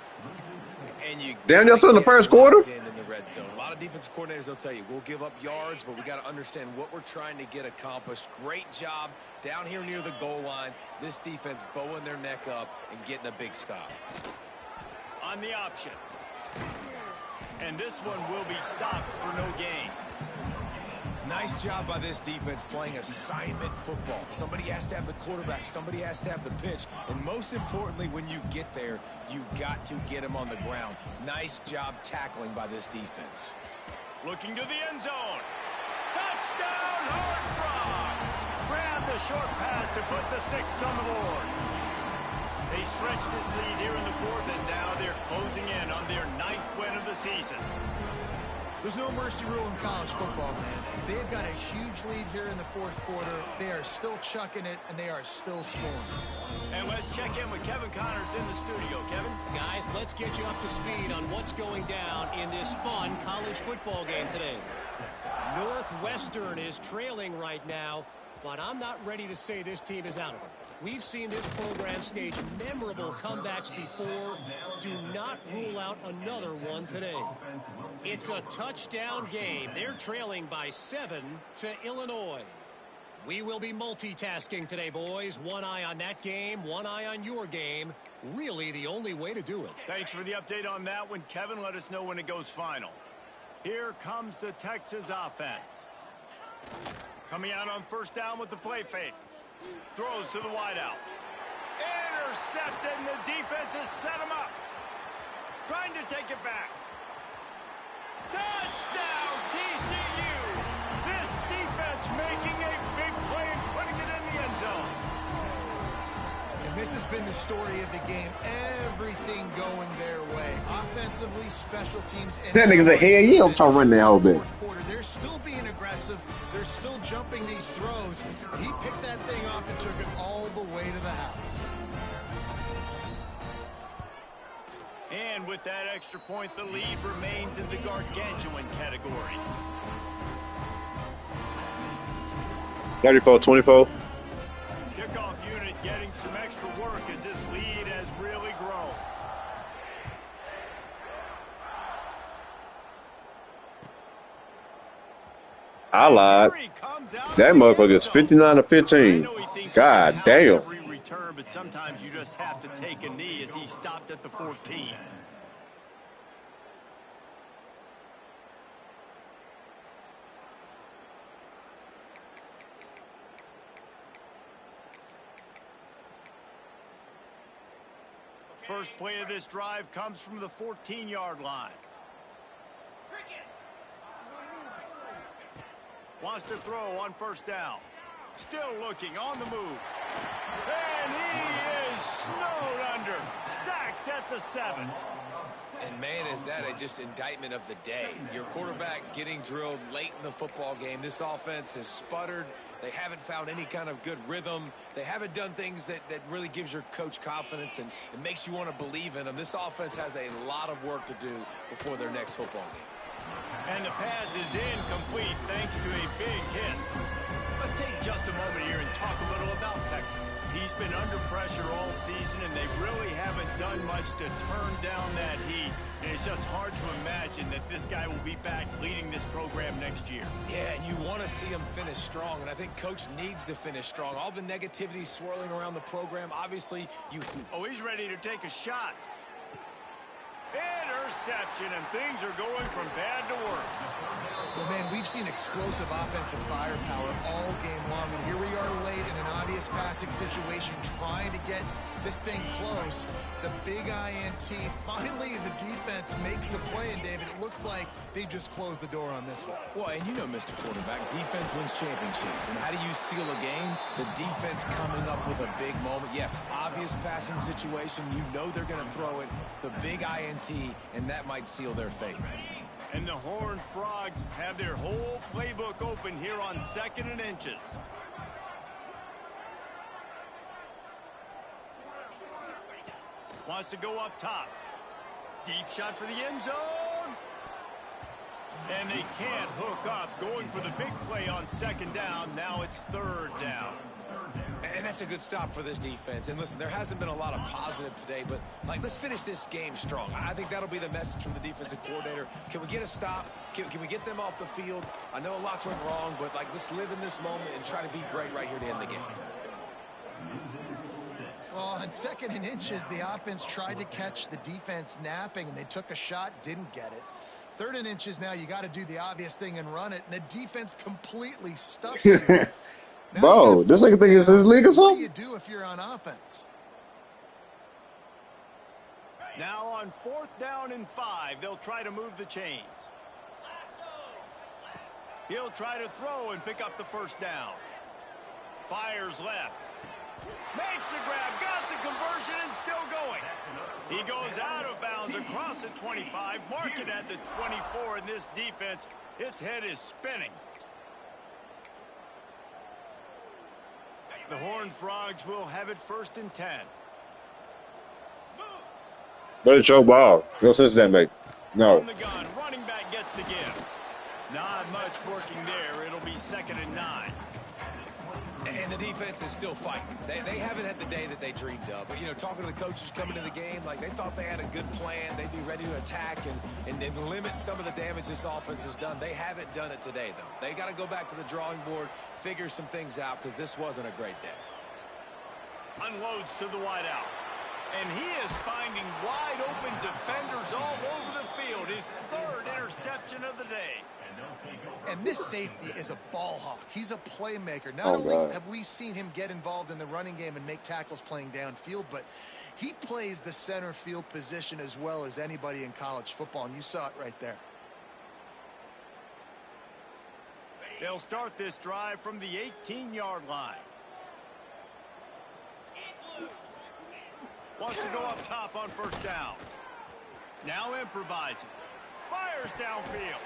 And you Damn, y'all still in the first quarter? in the red zone. A lot of defensive coordinators, they'll tell you, we'll give up yards, but we got to understand what we're trying to get accomplished. Great job down here near the goal line. This defense bowing their neck up and getting a big stop. On the option. And this one will be stopped for no gain. Nice job by this defense playing assignment football. Somebody has to have the quarterback. Somebody has to have the pitch. And most importantly, when you get there, you got to get him on the ground. Nice job tackling by this defense. Looking to the end zone. Touchdown, Horned Frogs! Grab the short pass to put the 6 on the board. They stretched this lead here in the fourth, and now they're closing in on their 9th win of the season. There's no mercy rule in college football, man. They've got a huge lead here in the fourth quarter. They are still chucking it, and they are still scoring. And let's check in with Kevin Connors in the studio. Kevin? Guys, let's get you up to speed on what's going down in this fun college football game today. Northwestern is trailing right now, but I'm not ready to say this team is out of it. We've seen this program stage memorable comebacks before. Do not rule out another one today. It's a touchdown game. They're trailing by 7 to Illinois. We will be multitasking today, boys. One eye on that game, one eye on your game. Really the only way to do it. Thanks for the update on that one, Kevin. Let us know when it goes final. Here comes the Texas offense. Coming out on first down with the play fake. Throws to the wideout. Intercepted, and the defense has set him up. Trying to take it back. Touchdown, TCU! This defense making a big play and putting it in the end zone. And this has been the story of the game. Everything going their way. Offensively, special teams. And That nigga's a hell yeah, I'm trying to run that whole bit. They're still being aggressive. They're still jumping these throws. He picked that thing off and took it all the way to the house. And with that extra point, the lead remains in the gargantuan category. 34-24. Kickoff unit getting some extra work as this lead has really grown. I lied. Here he comes out That to the motherfucker's end zone. 59-15. God damn. Every return, but sometimes you just have to take a knee as he stopped at the 14. First play of this drive comes from the 14-yard line. Wants to throw on first down. Still looking on the move. And he is snowed under. Sacked at the 7. And, man, is that a just indictment of the day. Your quarterback getting drilled late in the football game. This offense has sputtered. They haven't found any kind of good rhythm. They haven't done things that really gives your coach confidence and it makes you want to believe in them. This offense has a lot of work to do before their next football game. And the pass is incomplete thanks to a big hit. Let's take just a moment here and talk a little about Texas. He's been under pressure all season, and they really haven't done much to turn down that heat. And it's just hard to imagine that this guy will be back leading this program next year. Yeah, and you want to see him finish strong, and I think Coach needs to finish strong. All the negativity swirling around the program, obviously, Oh, he's ready to take a shot. Interception, and things are going from bad to worse. Well, man, we've seen explosive offensive firepower all game long, and here we are late in an obvious passing situation trying to get this thing close. The big INT, finally the defense makes a play, and David, it looks like they just closed the door on this one. Well, and you know, Mr. Quarterback, defense wins championships. And how do you seal a game? The defense coming up with a big moment. Yes, obvious passing situation. You know they're going to throw it. The big INT, and that might seal their fate. And the Horned Frogs have their whole playbook open here on 2nd and inches. Wants to go up top. Deep shot for the end zone. And they can't hook up. Going for the big play on 2nd down. Now it's 3rd down. And that's a good stop for this defense. And listen, there hasn't been a lot of positive today, but let's finish this game strong. I think that'll be the message from the defensive coordinator. Can we get a stop? Can we get them off the field? I know lots went wrong, but let's live in this moment and try to be great right here to end the game. Well, on 2nd and inches, the offense tried to catch the defense napping, and they took a shot, didn't get it. 3rd and inches now, you got to do the obvious thing and run it, and the defense completely stuffs you. Bro, this nigga think it's his league or something? What do you do if you're on offense? Now on 4th down and 5, they'll try to move the chains. He'll try to throw and pick up the 1st down. Fires left. Makes the grab, got the conversion, and still going. He goes out of bounds across the 25, marking at the 24, and this defense, its head is spinning. The Horned Frogs will have it 1st and 10. Better choke ball. No sense that, mate. No. From the gun, running back gets the give. Not much working there. It'll be 2nd and 9. And the defense is still fighting. They haven't had the day that they dreamed of. But, talking to the coaches coming to the game, they thought they had a good plan. They'd be ready to attack and limit some of the damage this offense has done. They haven't done it today, though. They got to go back to the drawing board, figure some things out, because this wasn't a great day. Unloads to the wideout. And he is finding wide open defenders all over the field. His 3rd interception of the day. And this safety is a ball hawk. He's a playmaker. Not only have we seen him get involved in the running game and make tackles playing downfield, but he plays the center field position as well as anybody in college football, and you saw it right there. They'll start this drive from the 18-yard line. Wants to go up top on 1st down. Now improvising. Fires downfield.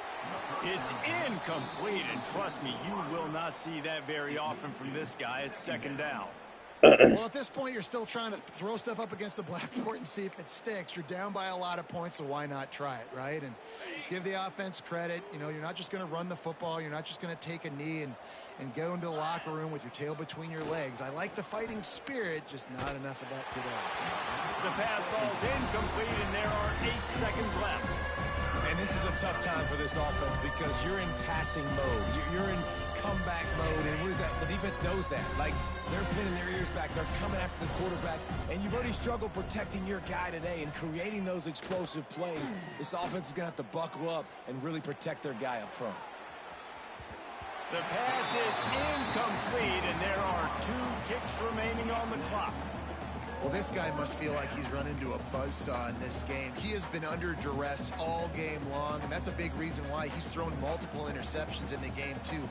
It's incomplete, and trust me, you will not see that very often from this guy. It's 2nd down. Well, at this point, you're still trying to throw stuff up against the blackboard and see if it sticks. You're down by a lot of points, so why not try it, right? And give the offense credit. You're not just going to run the football. You're not just going to take a knee and go into the locker room with your tail between your legs. I like the fighting spirit, just not enough of that today. The pass falls incomplete, and there are 8 seconds left. And this is a tough time for this offense because you're in passing mode. You're in comeback mode, and the defense knows that. They're pinning their ears back. They're coming after the quarterback, and you've already struggled protecting your guy today and creating those explosive plays. This offense is going to have to buckle up and really protect their guy up front. The pass is incomplete, and there are 2 ticks remaining on the clock. Well, this guy must feel like he's run into a buzzsaw in this game. He has been under duress all game long, and that's a big reason why he's thrown multiple interceptions in the game, too.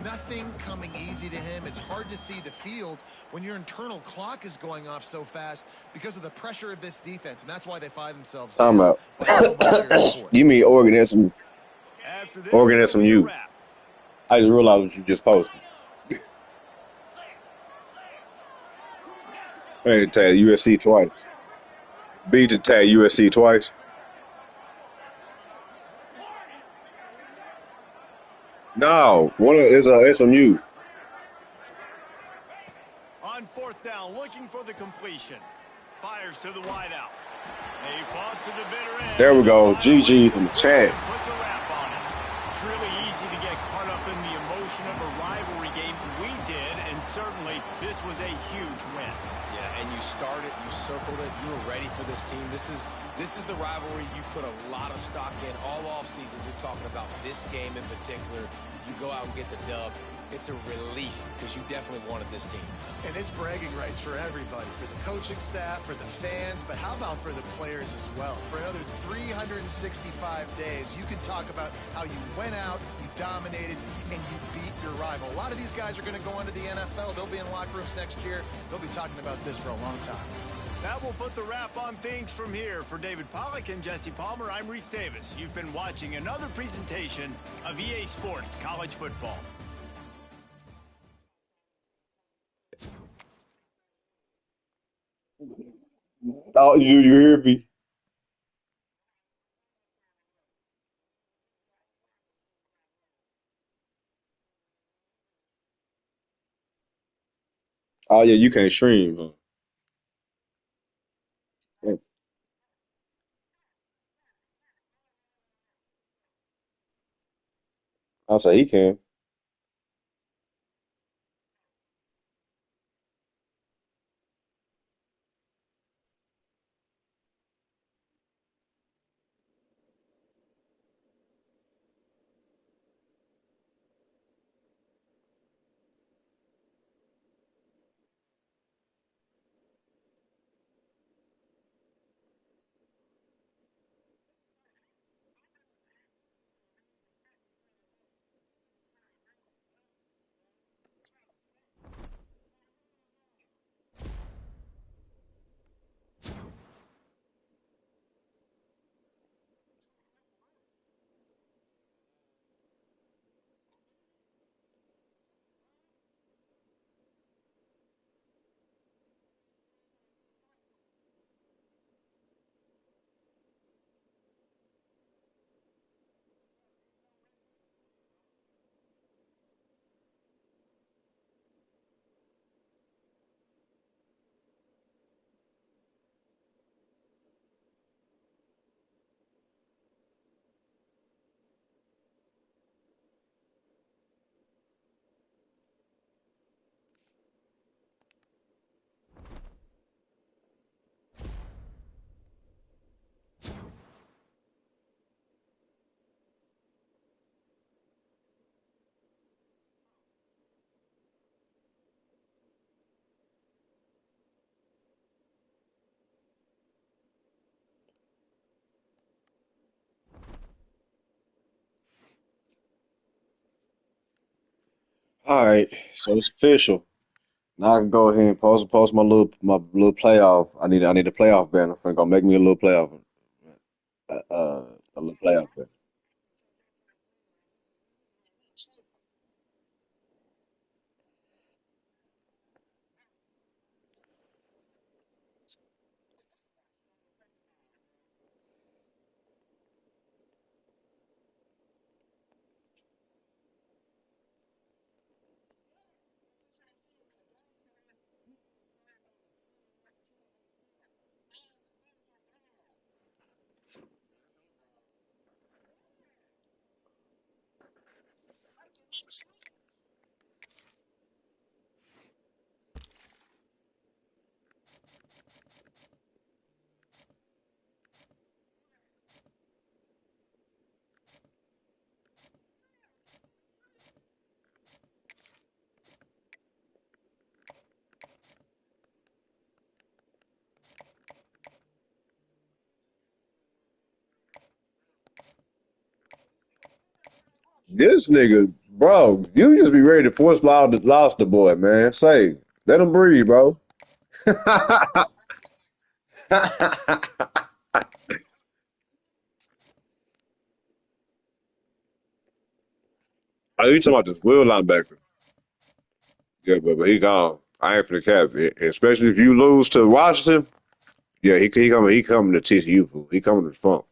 Nothing coming easy to him. It's hard to see the field when your internal clock is going off so fast because of the pressure of this defense, and that's why they find themselves Talking down about. by so much here in the fourth. You mean organism? After this, Organism, it'll be a you. wrap. I just realized what you just posted. Hey, tag USC twice. B to tag USC twice. No, one of is SMU. On fourth down, looking for the completion. Fires to the wideout. They fought to the bitter end. There we go. GG's in the chat. Puts a wrap on it. It's really easy to get caught up in the emotion of a rivalry game. We did, and certainly this was a huge win. Yeah, and you started, you circled it, you were ready for this team. This is the rivalry you put a lot of stock in all offseason. You're talking about this game in particular. You go out and get the dub. It's a relief because you definitely wanted this team. And it's bragging rights for everybody, for the coaching staff, for the fans, but how about for the players as well? For another 365 days, you can talk about how you went out, you dominated, and you beat your rival. A lot of these guys are going to go into the NFL. They'll be in locker rooms next year. They'll be talking about this for a long time. That will put the wrap on things from here. For David Pollack and Jesse Palmer, I'm Reese Davis. You've been watching another presentation of EA Sports College Football. Oh, you hear me? Oh yeah, you can't stream, huh? Yeah. I'll say he can. All right, so it's official. Now I can go ahead and post my little playoff. I need a playoff banner. I'm gonna make me a little playoff a little playoff banner. This nigga, bro, you just be ready to force lost the boy, man. Say, let him breathe, bro. Are you talking about this Will linebacker? Yeah, but he gone. I ain't for the cap. Especially if you lose to Washington. Yeah, he coming to TCU fool. He coming to the funk.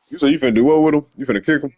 You say you finna do what with him? You finna kick him?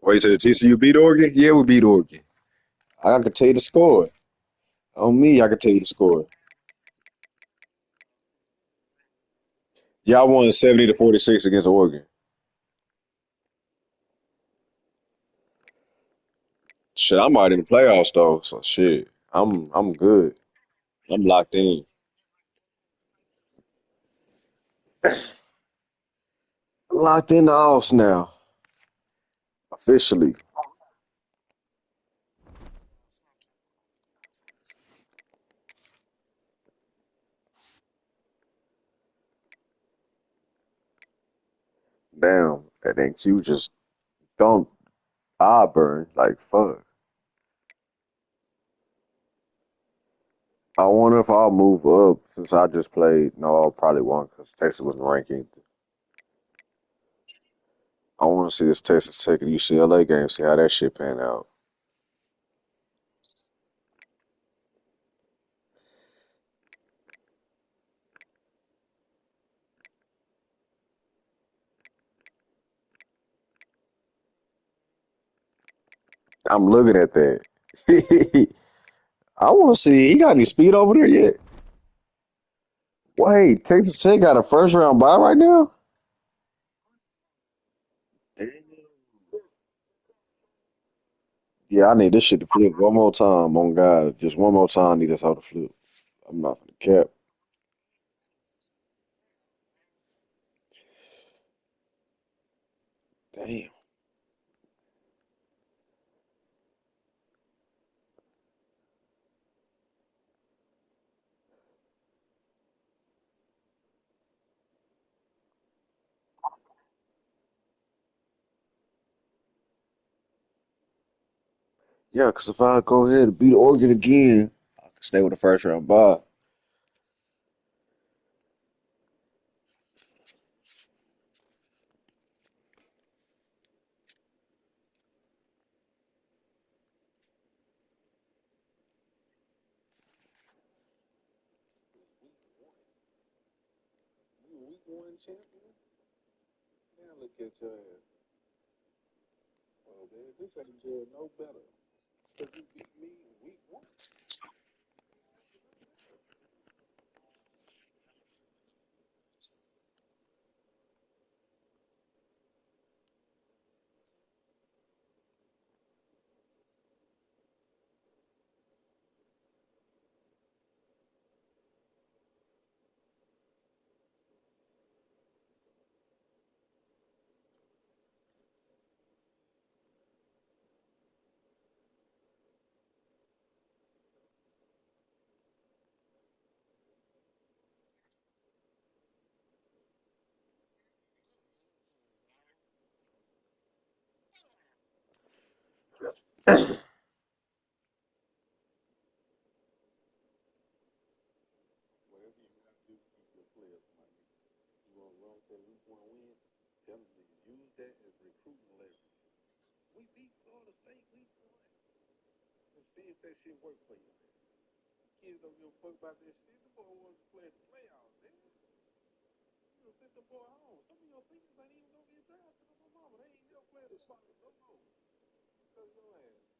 Wait till the TCU beat Oregon? Yeah, we beat Oregon. I can tell you the score. On me, I can tell you the score. Y'all won 70-46 against Oregon. Shit, I'm already in the playoffs though, so shit, I'm good. I'm locked in. Locked in the offs now. Officially. Damn. And then Q just thumped Auburn. Like, fuck. I wonder if I'll move up since I just played. No, I probably won't because Texas wasn't ranking. I want to see this Texas Tech and UCLA game, see how that shit pan out. I'm looking at that. I want to see. He got any speed over there yet? Wait, Texas Tech got a first round bye right now? Yeah, I need this shit to flip one more time. On God, just one more time. I need this all to flip. I'm not for the cap. Damn. Yeah, because if I go ahead and beat Oregon again, I can stay with the first round bye. You a week one champion? Now look at your ass. Oh, man, this ain't doing no better. Because you beat me week one. Whatever you got to do to keep your players, my nigga. You want to run with that week one win? Tell them to use that as recruiting leverage. We beat Florida State week one. Let's see if that shit work for you. Kids don't give a fuck about that shit. The boy wants to play the playoffs, man. You gonna send the boy home. Some of your seniors ain't even gonna get drafted on my mama. They ain't never played a spot no more. Because your ass.